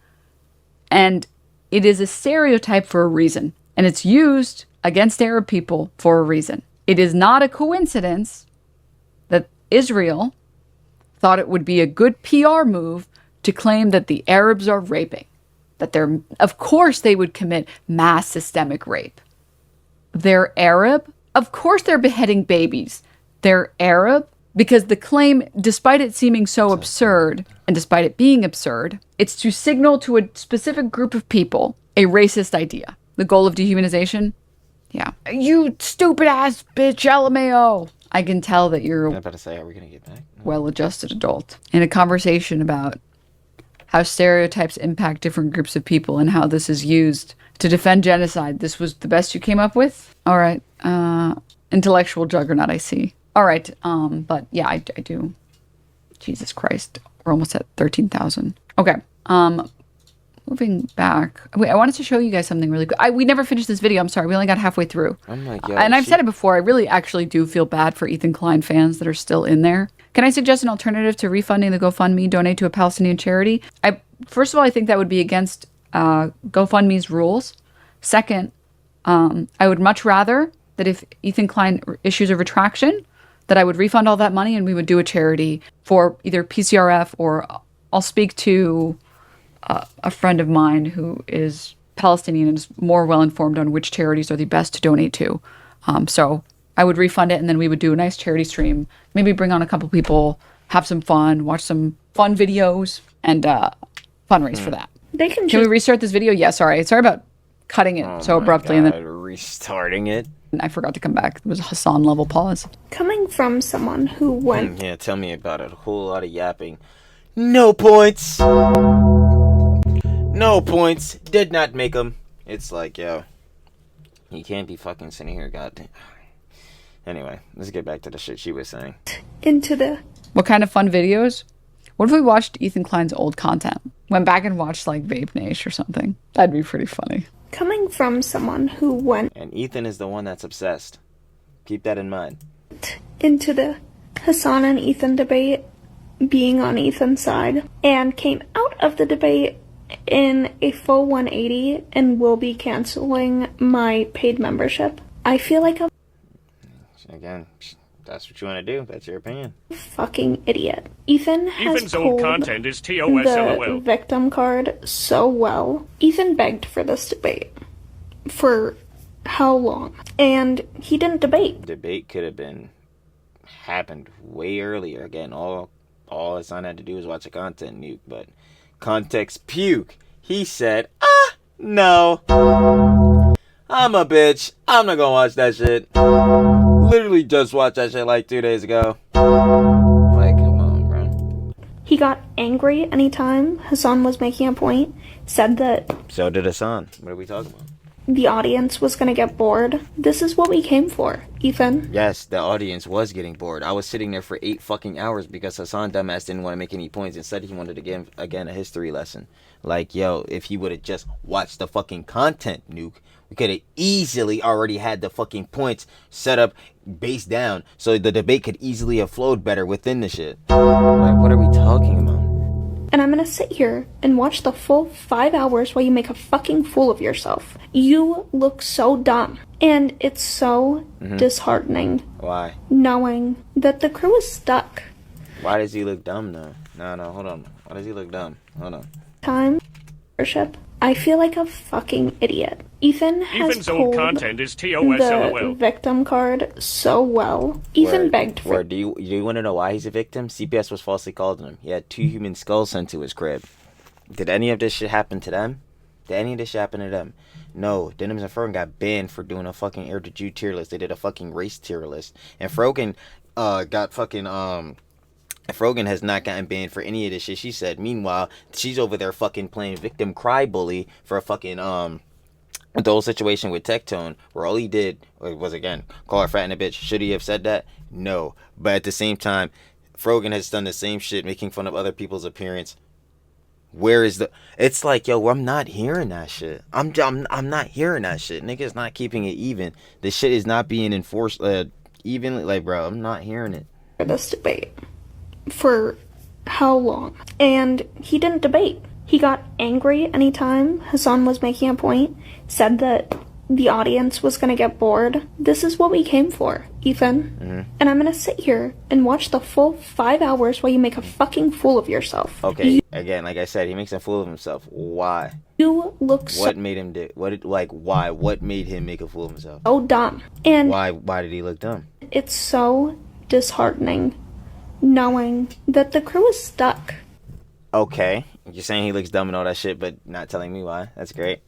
and it is a stereotype for a reason, and it's used against Arab people for a reason. It is not a coincidence that Israel thought it would be a good PR move to claim that the Arabs are raping. That of course they would commit mass systemic rape. They're Arab? Of course they're beheading babies. They're Arab? Because the claim, despite it seeming so absurd, and despite it being absurd, it's to signal to a specific group of people a racist idea. The goal of dehumanization? Yeah. You stupid ass bitch, LMAO. I can tell that you're I'm about to say, are we going to get back? well-adjusted adult in a conversation about how stereotypes impact different groups of people and how this is used to defend genocide. This was the best you came up with? All right. Intellectual juggernaut, I see. All right. But yeah, I do. Jesus Christ. We're almost at 13,000. Okay. Moving back. Wait, I wanted to show you guys something really good. We never finished this video. I'm sorry. We only got halfway through. Oh my God. And I've said it before. I really actually do feel bad for Ethan Klein fans that are still in there. Can I suggest an alternative to refunding the GoFundMe? Donate to a Palestinian charity? First of all, I think that would be against GoFundMe's rules. Second, I would much rather that if Ethan Klein issues a retraction, that I would refund all that money and we would do a charity for either PCRF, or I'll speak to a friend of mine who is Palestinian and is more well-informed on which charities are the best to donate to. So I would refund it, and then we would do a nice charity stream. Maybe bring on a couple people, have some fun, watch some fun videos, and fundraise for that. Can we restart this video? Yeah, sorry about cutting it so abruptly. God, And then restarting it. I forgot to come back. It was a Hassan level pause. Coming from someone who went... Yeah, tell me about it. A whole lot of yapping. No points. No points. Did not make them. It's like, yo, you can't be fucking sitting here, goddamn. Anyway, let's get back to the shit she was saying. What kind of fun videos? What if we watched Ethan Klein's old content? Went back and watched like Vape Nation or something. That'd be pretty funny. Coming from someone who went... And Ethan is the one that's obsessed. Keep that in mind. Into the Hassan and Ethan debate, being on Ethan's side, and came out of the debate in a full 180 and will be canceling my paid membership. I feel like a... Again, that's what you want to do. That's your opinion. Fucking idiot. Ethan has Ethan's old pulled content is the TOSLOL. victim card so well. Ethan begged for this debate. For how long? And he didn't debate. Debate could have happened way earlier. Again, all his son had to do was watch a content nuke, but context puke. He said, no. I'm a bitch. I'm not gonna watch that shit. Literally just watched that shit like 2 days ago. Like, come on, bro. He got angry anytime Hassan was making a point, said that... So did Hassan. What are we talking about? The audience was gonna get bored. This is what we came for, Ethan. Yes, the audience was getting bored. I was sitting there for 8 fucking hours because Hassan dumbass didn't want to make any points. Instead, he wanted to give, again, a history lesson. Like, yo, if he would have just watched the fucking content nuke, we could have easily already had the fucking points set up, based down, so the debate could easily have flowed better within the shit. Like, what are we talking about? and I'm gonna sit here and watch the full 5 hours while you make a fucking fool of yourself. You look so dumb. And it's so disheartening. Why? Knowing that the crew is stuck. Why does he look dumb though? No, hold on. Why does he look dumb? Hold on. Time. Worship. I feel like a fucking idiot. Ethan has Ethan's pulled old content is the TOSLOL. victim card so well. Ethan begged for Do you want to know why he's a victim? CPS was falsely called on him. He had 2 human skulls sent to his crib. Did any of this shit happen to them? Did any of this shit happen to them? No. Denims and Frogan got banned for doing a fucking Air to Jew tier list. They did a fucking race tier list. And Frogan got fucking Frogan has not gotten banned for any of this shit she said. Meanwhile, she's over there fucking playing victim cry bully for a fucking the whole situation with Tectone, where all he did was again call her fat and a bitch. Should he have said that? No. But at the same time, Frogan has done the same shit, making fun of other people's appearance. Where is the? It's like, yo, I'm not hearing that shit. I'm not hearing that shit. Niggas not keeping it even. The shit is not being enforced evenly. Like, bro, I'm not hearing it. this debate. For how long? And he didn't debate. He got angry anytime Hassan was making a point, said that the audience was gonna get bored. This is what we came for, Ethan. And I'm gonna sit here and watch the full 5 hours while you make a fucking fool of yourself. Okay, again, like I said, he makes a fool of himself. Why? You look so... What made him do? Why? What made him make a fool of himself? So dumb. And why did he look dumb? It's so disheartening knowing that the crew is stuck. Okay, you're saying he looks dumb and all that shit, but not telling me why. That's great.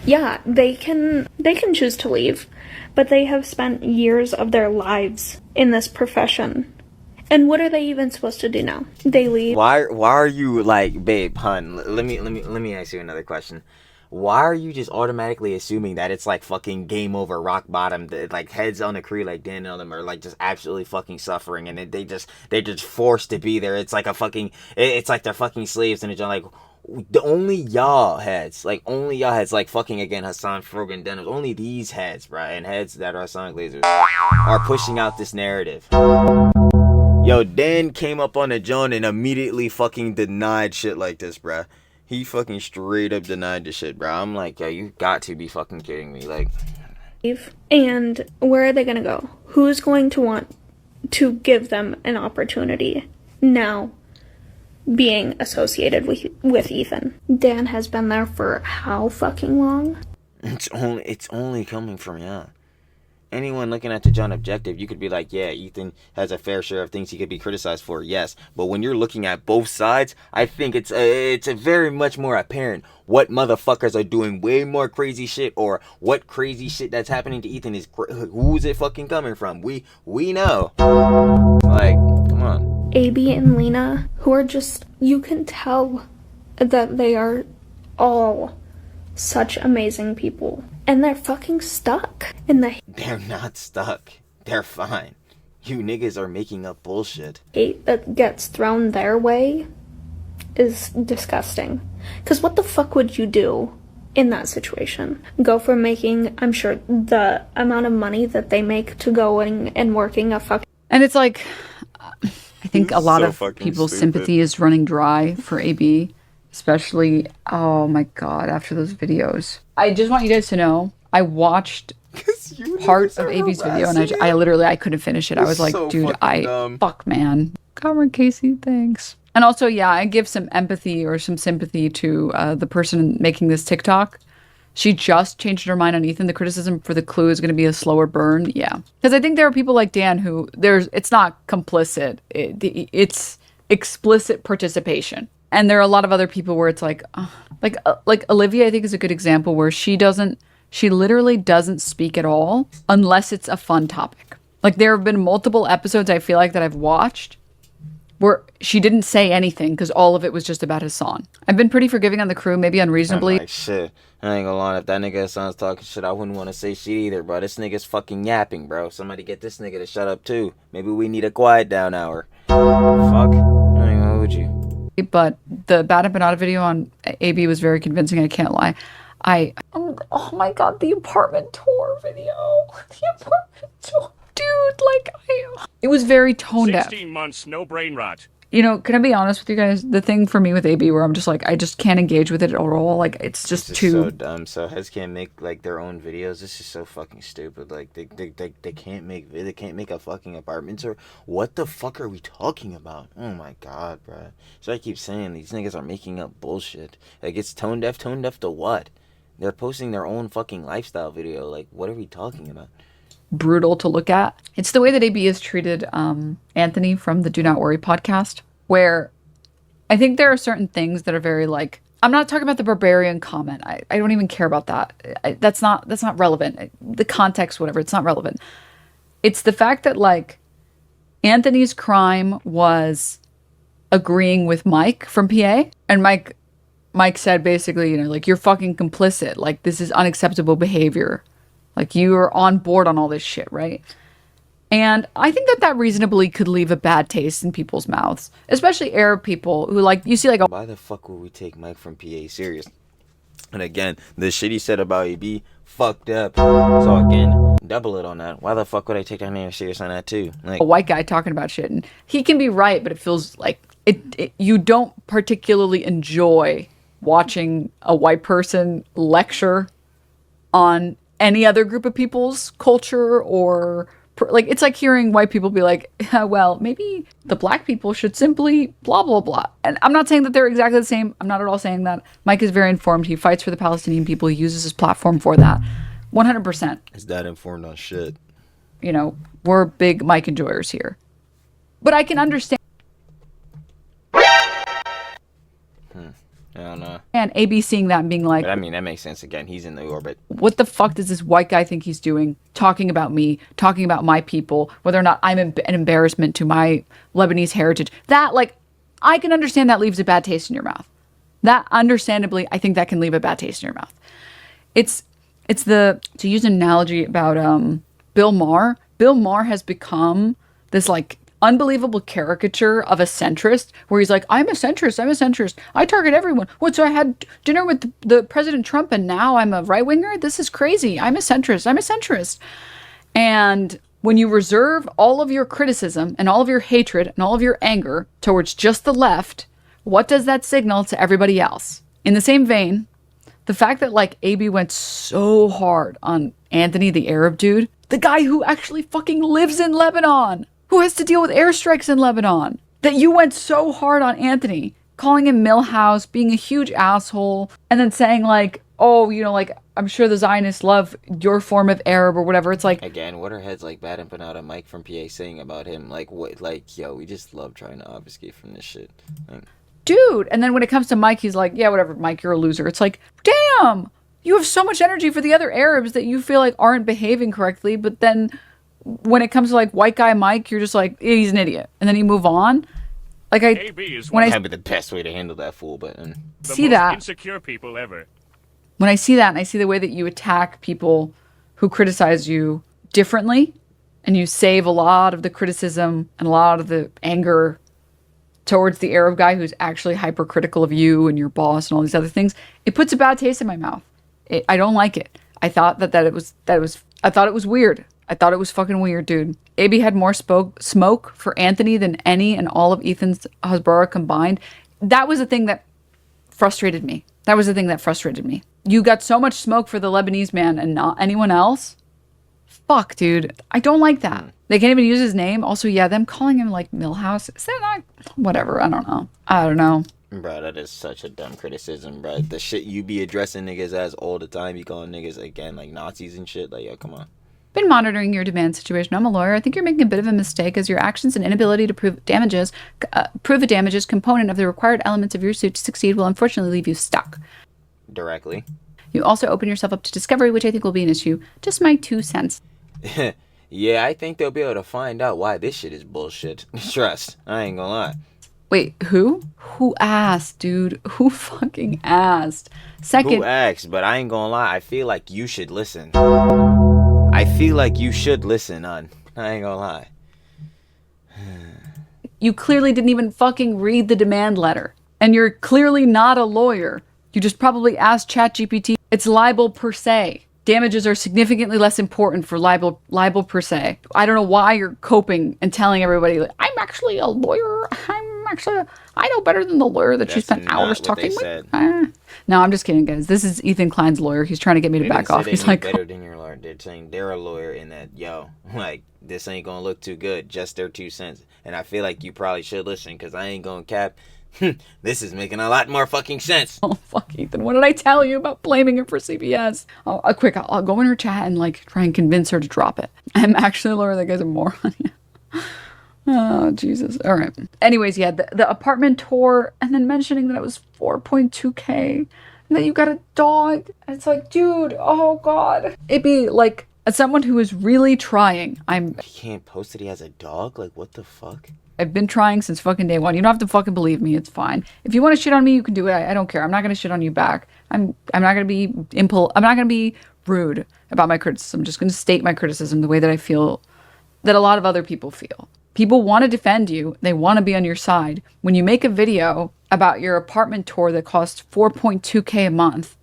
Yeah, they can choose to leave, but they have spent years of their lives in this profession. And what are they even supposed to do now? They leave. Why are you like, babe, hun, let me ask you another question. Why are you just automatically assuming that it's like fucking game over, rock bottom, that like heads on the crew like Dan and them are like just absolutely fucking suffering, and they're just forced to be there. It's like it's like they're fucking slaves, and it's like only y'all heads like fucking again Hassan, Frogan, Denims, only these heads, bro, and heads that are Hassan Glazers are pushing out this narrative. Yo, Dan came up on the joint and immediately fucking denied shit like this, bruh. He fucking straight up denied the shit, bro. I'm like, yo, you got to be fucking kidding me. Like, and where are they gonna go? Who's going to want to give them an opportunity now being associated with Ethan? Dan has been there for how fucking long? It's only coming from y'all. Anyone looking at the John objective, you could be like, yeah, Ethan has a fair share of things he could be criticized for, yes. But when you're looking at both sides, I think it's a very much more apparent what motherfuckers are doing way more crazy shit, or what crazy shit that's happening to Ethan is who's it fucking coming from? We know. Like, come on. AB and Lena, who are just, you can tell that they are all such amazing people. And they're fucking stuck in the... They're not stuck. They're fine. You niggas are making up bullshit. Hate that gets thrown their way is disgusting. Because what the fuck would you do in that situation? Go from making, I'm sure, the amount of money that they make to going and working a fucking... And it's like, I think a lot of people's sympathy is running dry for AB. Especially, oh my god, after those videos. I just want you guys to know, I watched part of AB's video and I couldn't finish it. I was like, so dude, fuck man. Cameron Casey, thanks. And also, yeah, I give some empathy or some sympathy to the person making this TikTok. She just changed her mind on Ethan. The criticism for the clue is going to be a slower burn. Yeah. Because I think there are people like Dan who, it's not complicit. It's explicit participation. And there are a lot of other people where it's like Olivia, I think, is a good example where she literally doesn't speak at all unless it's a fun topic. Like there have been multiple episodes I feel like that I've watched where she didn't say anything because all of it was just about Hassan. I've been pretty forgiving on the crew, maybe unreasonably. I'm like, shit, I ain't gonna lie, if that nigga Hassan's talking shit, I wouldn't want to say shit either, bro. This nigga's fucking yapping, bro. Somebody get this nigga to shut up too. Maybe we need a quiet down hour. Fuck, I ain't gonna hold you. But the Bad Empanada video on AB was very convincing, I can't lie. Oh my god, the apartment tour video. The apartment tour. Dude, it was very tone deaf. 16 months, no brain rot. You know, can I be honest with you guys? The thing for me with AB where I'm just like, I just can't engage with it at all. Like, it's just This is too so dumb. So heads can't make like their own videos. This is so fucking stupid. Like they can't make a fucking apartment, or what the fuck are we talking about? Oh my god, bro. So I keep saying these niggas are making up bullshit. Like it's tone deaf to what? They're posting their own fucking lifestyle video. Like what are we talking about? brutal to look at. It's the way that AB has treated Anthony from the Do Not Worry podcast, where I think there are certain things that are very like, I'm not talking about the barbarian comment. I don't even care about that. That's not relevant. The context, whatever, it's not relevant. It's the fact that like Anthony's crime was agreeing with Mike from PA, and Mike said basically, you know, like, you're fucking complicit. Like, this is unacceptable behavior. Like, you are on board on all this shit, right? And I think that reasonably could leave a bad taste in people's mouths, especially Arab people who, like, you see, like, why the fuck would we take Mike from PA serious? And again, the shit he said about AB fucked up. So again, double it on that. Why the fuck would I take that name serious on that too? Like, a white guy talking about shit, and he can be right, but it feels like you don't particularly enjoy watching a white person lecture on any other group of people's culture, or like, it's like hearing white people be like, well, maybe the black people should simply blah, blah, blah. And I'm not saying that they're exactly the same. I'm not at all saying that. Mike is very informed. He fights for the Palestinian people. He uses his platform for that. 100%. is that informed on shit? You know, we're big Mike enjoyers here. But I can understand. I don't know. And AB seeing that and being like, But I mean, that makes sense. Again, he's in the orbit. what the fuck does this white guy think he's doing? Talking about me, talking about my people, whether or not I'm an embarrassment to my Lebanese heritage. That, like, I can understand that leaves a bad taste in your mouth. That, understandably, I think that can leave a bad taste in your mouth. It's to use an analogy about Bill Maher. Bill Maher has become this, like, unbelievable caricature of a centrist, where he's like, I'm a centrist, I target everyone. What, so I had dinner with the President Trump and now I'm a right-winger? This is crazy. I'm a centrist. And when you reserve all of your criticism and all of your hatred and all of your anger towards just the left, what does that signal to everybody else? In the same vein, the fact that, like, AB went so hard on Anthony, the Arab dude, the guy who actually fucking lives in Lebanon, who has to deal with airstrikes in Lebanon, that you went so hard on Anthony, calling him Millhouse, being a huge asshole, and then saying, like, oh, you know, like, I'm sure the Zionists love your form of Arab or whatever. It's like, Again, what are heads like Bad and Panada Mike from PA saying about him? Like, what? Like, yo, we just love trying to obfuscate from this shit. Like, dude. And then when it comes to Mike, he's like, yeah, whatever, Mike, you're a loser. It's like, damn, you have so much energy for the other Arabs that you feel like aren't behaving correctly, but then when it comes to, like, white guy Mike, you're just like, he's an idiot, and then you move on. Like, AB is when I that'd be the best way to handle that fool, but see that, insecure people ever. when I see that and I see the way that you attack people who criticize you differently, and you save a lot of the criticism and a lot of the anger towards the Arab guy who's actually hypercritical of you and your boss and all these other things, it puts a bad taste in my mouth. I don't like it. I thought I thought it was weird. I thought it was fucking weird, dude. AB had more smoke for Anthony than any and all of Ethan's Hasbara combined. That was the thing that frustrated me. You got so much smoke for the Lebanese man and not anyone else? Fuck, dude. I don't like that. They can't even use his name. Also, yeah, them calling him, like, Millhouse. Is that not... Whatever. I don't know. bro, that is such a dumb criticism, bro. The shit you be addressing niggas as all the time. You calling niggas, again, like, Nazis and shit. Like, yo, come on. Been monitoring your demand situation. I'm a lawyer. I think you're making a bit of a mistake, as your actions and inability to prove a damages component of the required elements of your suit to succeed will unfortunately leave you stuck. Directly. You also open yourself up to discovery, which I think will be an issue. Just my 2 cents. Yeah, I think they'll be able to find out why this shit is bullshit. Trust. I ain't gonna lie. Wait, who? Who asked, dude? Who fucking asked? Second. Who asked? But I ain't gonna lie. I feel like you should listen. On. I ain't gonna lie. You clearly didn't even fucking read the demand letter. And you're clearly not a lawyer. You just probably asked ChatGPT. It's libel per se. Damages are significantly less important for libel per se. I don't know why you're coping and telling everybody, like, I'm actually a lawyer. I'm I know better than the lawyer that she That's spent not hours what talking they with. said. No, I'm just kidding, guys. This is Ethan Klein's lawyer. He's trying to get me to They back didn't say off. they He's knew like, better than your lawyer. They're saying they're a lawyer in that, yo, like, this ain't gonna look too good. Just their 2 cents. And I feel like you probably should listen, because I ain't gonna cap. This is making a lot more fucking sense. oh, fuck, Ethan. What did I tell you about blaming her for CPS? I'll go in her chat and, like, try and convince her to drop it. I'm actually a lawyer. That guy's a moron. Oh, Jesus. All right. Anyways, yeah, the apartment tour, and then mentioning that it was 4.2K, and that you got a dog. And it's like, dude, oh, God. It'd be like, as someone who is really trying, He can't post that he has a dog? Like, what the fuck? I've been trying since fucking day one. You don't have to fucking believe me. It's fine. If you want to shit on me, you can do it. I don't care. I'm not going to shit on you back. I'm not going to be I'm not going to be rude about my criticism. I'm just going to state my criticism the way that I feel that a lot of other people feel. People want to defend you. They want to be on your side. When you make a video about your apartment tour that costs 4.2K a month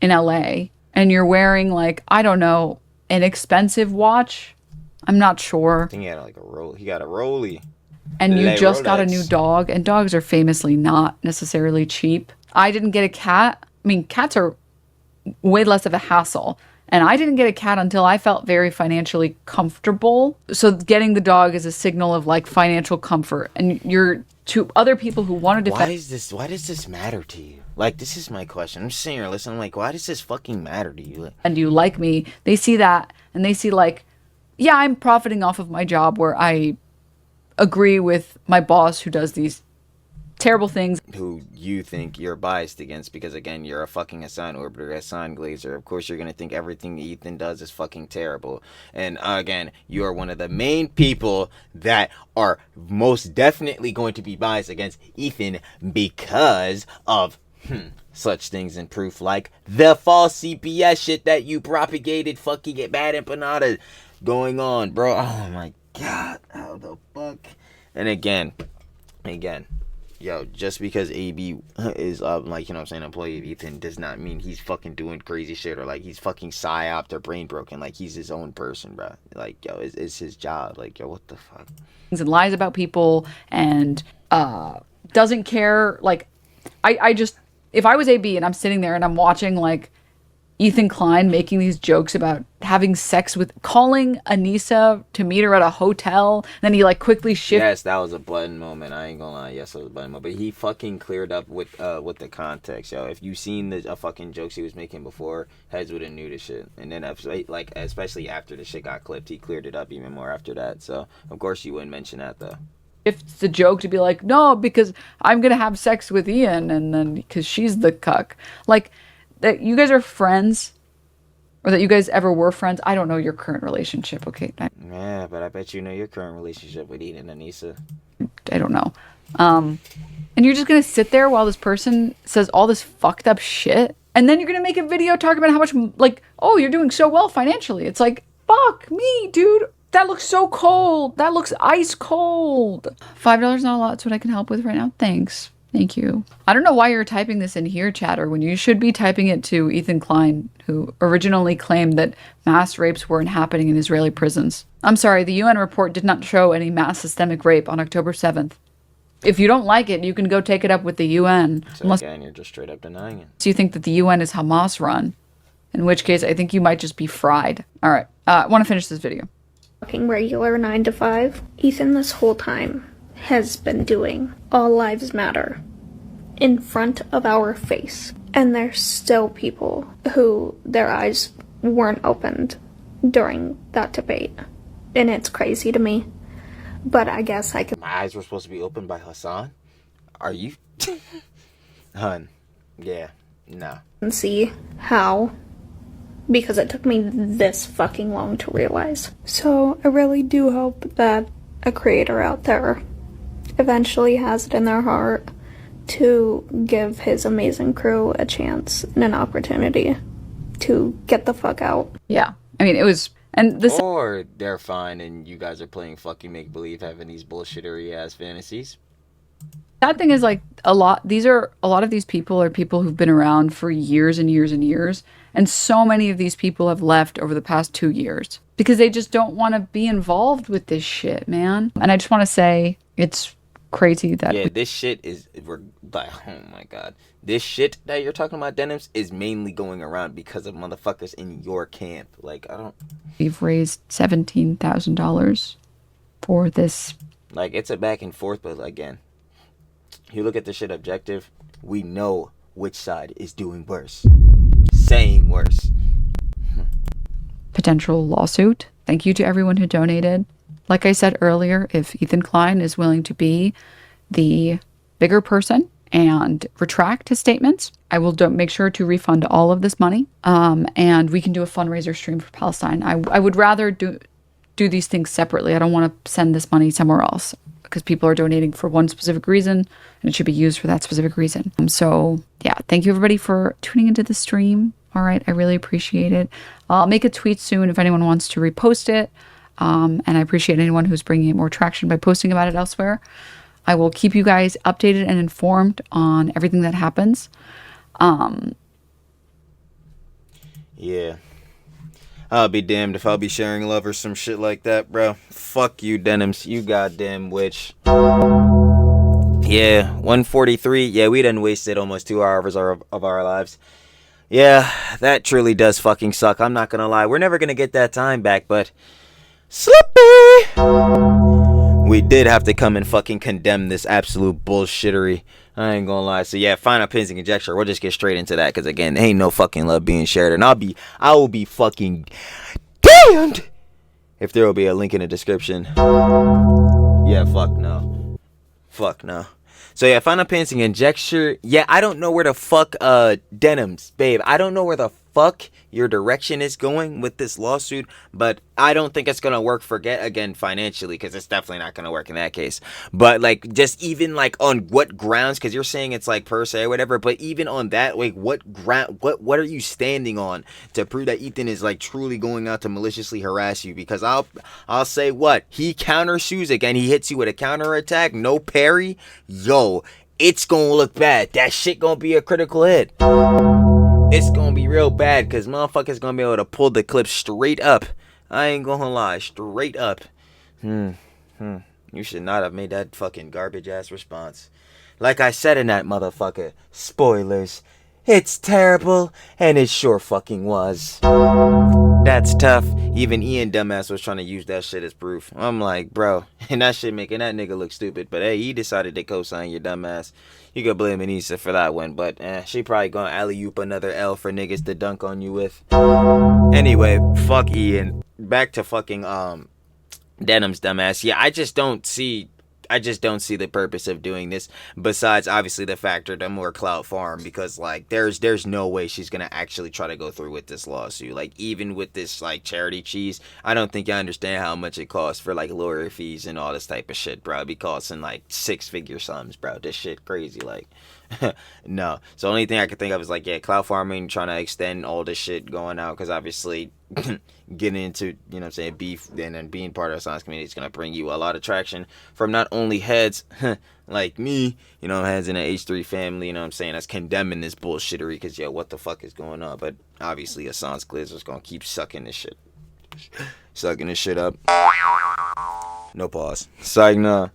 in LA, and you're wearing, like, I don't know, an expensive watch, I'm not sure. I think he had like a roll. He got a rollie. And you just got a Rolex. new dog, and dogs are famously not necessarily cheap. I didn't get a cat. I mean, cats are way less of a hassle. And I didn't get a cat until I felt very financially comfortable. So getting the dog is a signal of, like, financial comfort. And you're to other people who want to defend. Why does this matter to you? Like, this is my question. I'm just sitting here listening. I'm like, why does this fucking matter to you? And you like me, they see that, and they see, like, yeah, I'm profiting off of my job where I agree with my boss who does these terrible things. Who you think you're biased against because, again, you're a fucking Hassan Orbiter, Hassan Glazer. Of course, you're going to think everything Ethan does is fucking terrible. And, again, you are one of the main people that are most definitely going to be biased against Ethan because of such things and proof like the false CPS shit that you propagated, fucking at Bad Empanada going on, bro. Oh, my God. How the fuck? And again, yo, just because AB is like, you know what I'm saying, employee of Ethan does not mean he's fucking doing crazy shit or like he's fucking psyoped or brain broken. Like, he's his own person, bro. Like, yo, it's his job. Like, yo, what the fuck? And lies about people and doesn't care. Like, I just, if I was AB and I'm sitting there and I'm watching, like, Ethan Klein making these jokes about having sex with, calling Anissa to meet her at a hotel. Then he, like, quickly shifts. Yes, that was a button moment. I ain't gonna lie. Yes, it was a button moment. But he fucking cleared up with the context, yo. If you seen the fucking jokes he was making before, heads would have knew the shit. And then, like, especially after the shit got clipped, he cleared it up even more after that. So, of course, you wouldn't mention that, though. If it's a joke to be like, no, because I'm going to have sex with Ian and then because she's the cuck. Like, that you guys are friends or that you guys ever were friends. I don't know your current relationship, okay? Yeah, but I bet you know your current relationship with Ian and Anissa. I don't know. And you're just going to sit there while this person says all this fucked up shit? And then you're going to make a video talking about how much, like, oh, you're doing so well financially. It's like, fuck me, dude. That looks so cold. That looks ice cold. $5 not a lot. That's what I can help with right now. Thanks. Thank you. I don't know why you're typing this in here, chatter, when you should be typing it to Ethan Klein, who originally claimed that mass rapes weren't happening in Israeli prisons. I'm sorry, the UN report did not show any mass systemic rape on October 7th. If you don't like it, you can go take it up with the UN. So Unless again, you're just straight up denying it. you think that the UN is Hamas run, in which case I think you might just be fried. All right, I want to finish this video. Fucking regular 9 to 5. Ethan this whole time has been doing All Lives Matter in front of our face. And there's still people who their eyes weren't opened during that debate. And it's crazy to me. But I guess I could. My eyes were supposed to be opened by Hassan? Are you? Hun. Yeah. Nah. See how, because it took me this fucking long to realize. So I really do hope that a creator out there eventually has it in their heart to give his amazing crew a chance and an opportunity to get the fuck out. Yeah, I mean, it was, and this. Or they're fine and you guys are playing fucking make-believe, having these bullshittery ass fantasies. Sad thing is, like, a lot of these people are people who've been around for years and years and years. And so many of these people have left over the past 2 years because they just don't want to be involved with this shit, man. And I just want to say it's crazy that Yeah, this shit is, we're like, oh my god, this shit that you're talking about, Denims, is mainly going around because of motherfuckers in your camp. Like, I don't. we've raised $17,000 for this. Like, it's a back and forth, but again, you look at the shit objective, we know which side is doing worse, saying worse. Potential lawsuit. Thank you to everyone who donated. Like I said earlier, if Ethan Klein is willing to be the bigger person and retract his statements, I will make sure to refund all of this money. And we can do a fundraiser stream for Palestine. I would rather do these things separately. I don't want to send this money somewhere else because people are donating for one specific reason and it should be used for that specific reason. So yeah, thank you everybody for tuning into the stream. All right, I really appreciate it. I'll make a tweet soon if anyone wants to repost it. And I appreciate anyone who's bringing it more traction by posting about it elsewhere. I will keep you guys updated and informed on everything that happens. Yeah. I'll be damned if I'll be sharing love or some shit like that, bro. Fuck you, Denims. You goddamn witch. Yeah, 143. Yeah, we done wasted almost 2 hours of our lives. Yeah, that truly does fucking suck. I'm not gonna lie. We're never gonna get that time back, but Slippy! We did have to come and fucking condemn this absolute bullshittery. I ain't gonna lie. So yeah, final opinions and conjecture. We'll just get straight into that, because again, ain't no fucking love being shared, and I will be fucking damned if there will be a link in the description. Yeah, fuck no. Fuck no. So yeah, final opinions and conjecture. Yeah, I don't know where the fuck Denims, babe. I don't know where the fuck your direction is going with this lawsuit, but I don't think it's gonna work. Forget again financially, because it's definitely not gonna work in that case. But like, just even like on what grounds? Because you're saying it's like per se or whatever. But even on that, like, what ground? What are you standing on to prove that Ethan is like truly going out to maliciously harass you? Because I'll say what he countersues again. He hits you with a counterattack, no parry. Yo, it's gonna look bad. That shit gonna be a critical hit. It's gonna be real bad, because motherfuckers gonna be able to pull the clip straight up. I ain't gonna lie, straight up. You should not have made that fucking garbage ass response. Like I said in that motherfucker, spoilers, it's terrible, and it sure fucking was. That's tough. Even Ian dumbass was trying to use that shit as proof. I'm like, bro, and that shit making that nigga look stupid. But hey, he decided to co-sign your dumbass. You could blame Anissa for that one, but she probably gonna alley-oop another L for niggas to dunk on you with. Anyway, fuck Ian. Back to fucking Denims dumbass. Yeah, I just don't see the purpose of doing this, besides obviously the factor the more clout farm, because like there's no way she's gonna actually try to go through with this lawsuit. Like, even with this like charity cheese, I don't think you understand how much it costs for like lawyer fees and all this type of shit, bro. It'd be costing like 6-figure sums, bro. This shit crazy. Like, no. So the only thing I could think of is like, yeah, clout farming, trying to extend all this shit going out, because obviously getting into, you know what I'm saying, beef and then being part of the science community is going to bring you a lot of traction from not only heads like me, you know, heads in the H3 family, you know what I'm saying, that's condemning this bullshittery, because yeah, what the fuck is going on? But obviously Assange Gliz is going to keep sucking this shit up. No pause. Psych, no.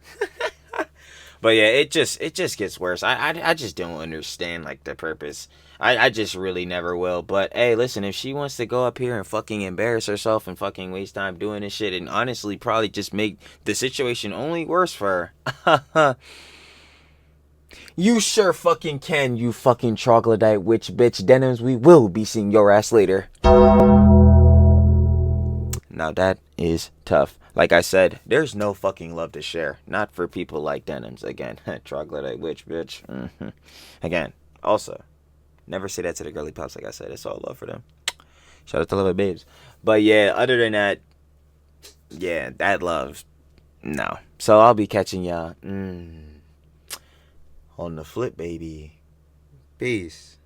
But yeah, it just gets worse. I just don't understand like the purpose. I just really never will. But hey, listen, if she wants to go up here and fucking embarrass herself and fucking waste time doing this shit, and honestly probably just make the situation only worse for her, you sure fucking can, you fucking troglodyte witch bitch. Denims, we will be seeing your ass later. Now that is tough. Like I said, there's no fucking love to share. Not for people like Denims. Again, troglodyte witch bitch. Again, also, never say that to the girly pops. Like I said, it's all love for them. Shout out to love babes. But yeah, other than that, yeah, that love, no. So I'll be catching y'all on the flip, baby. Peace.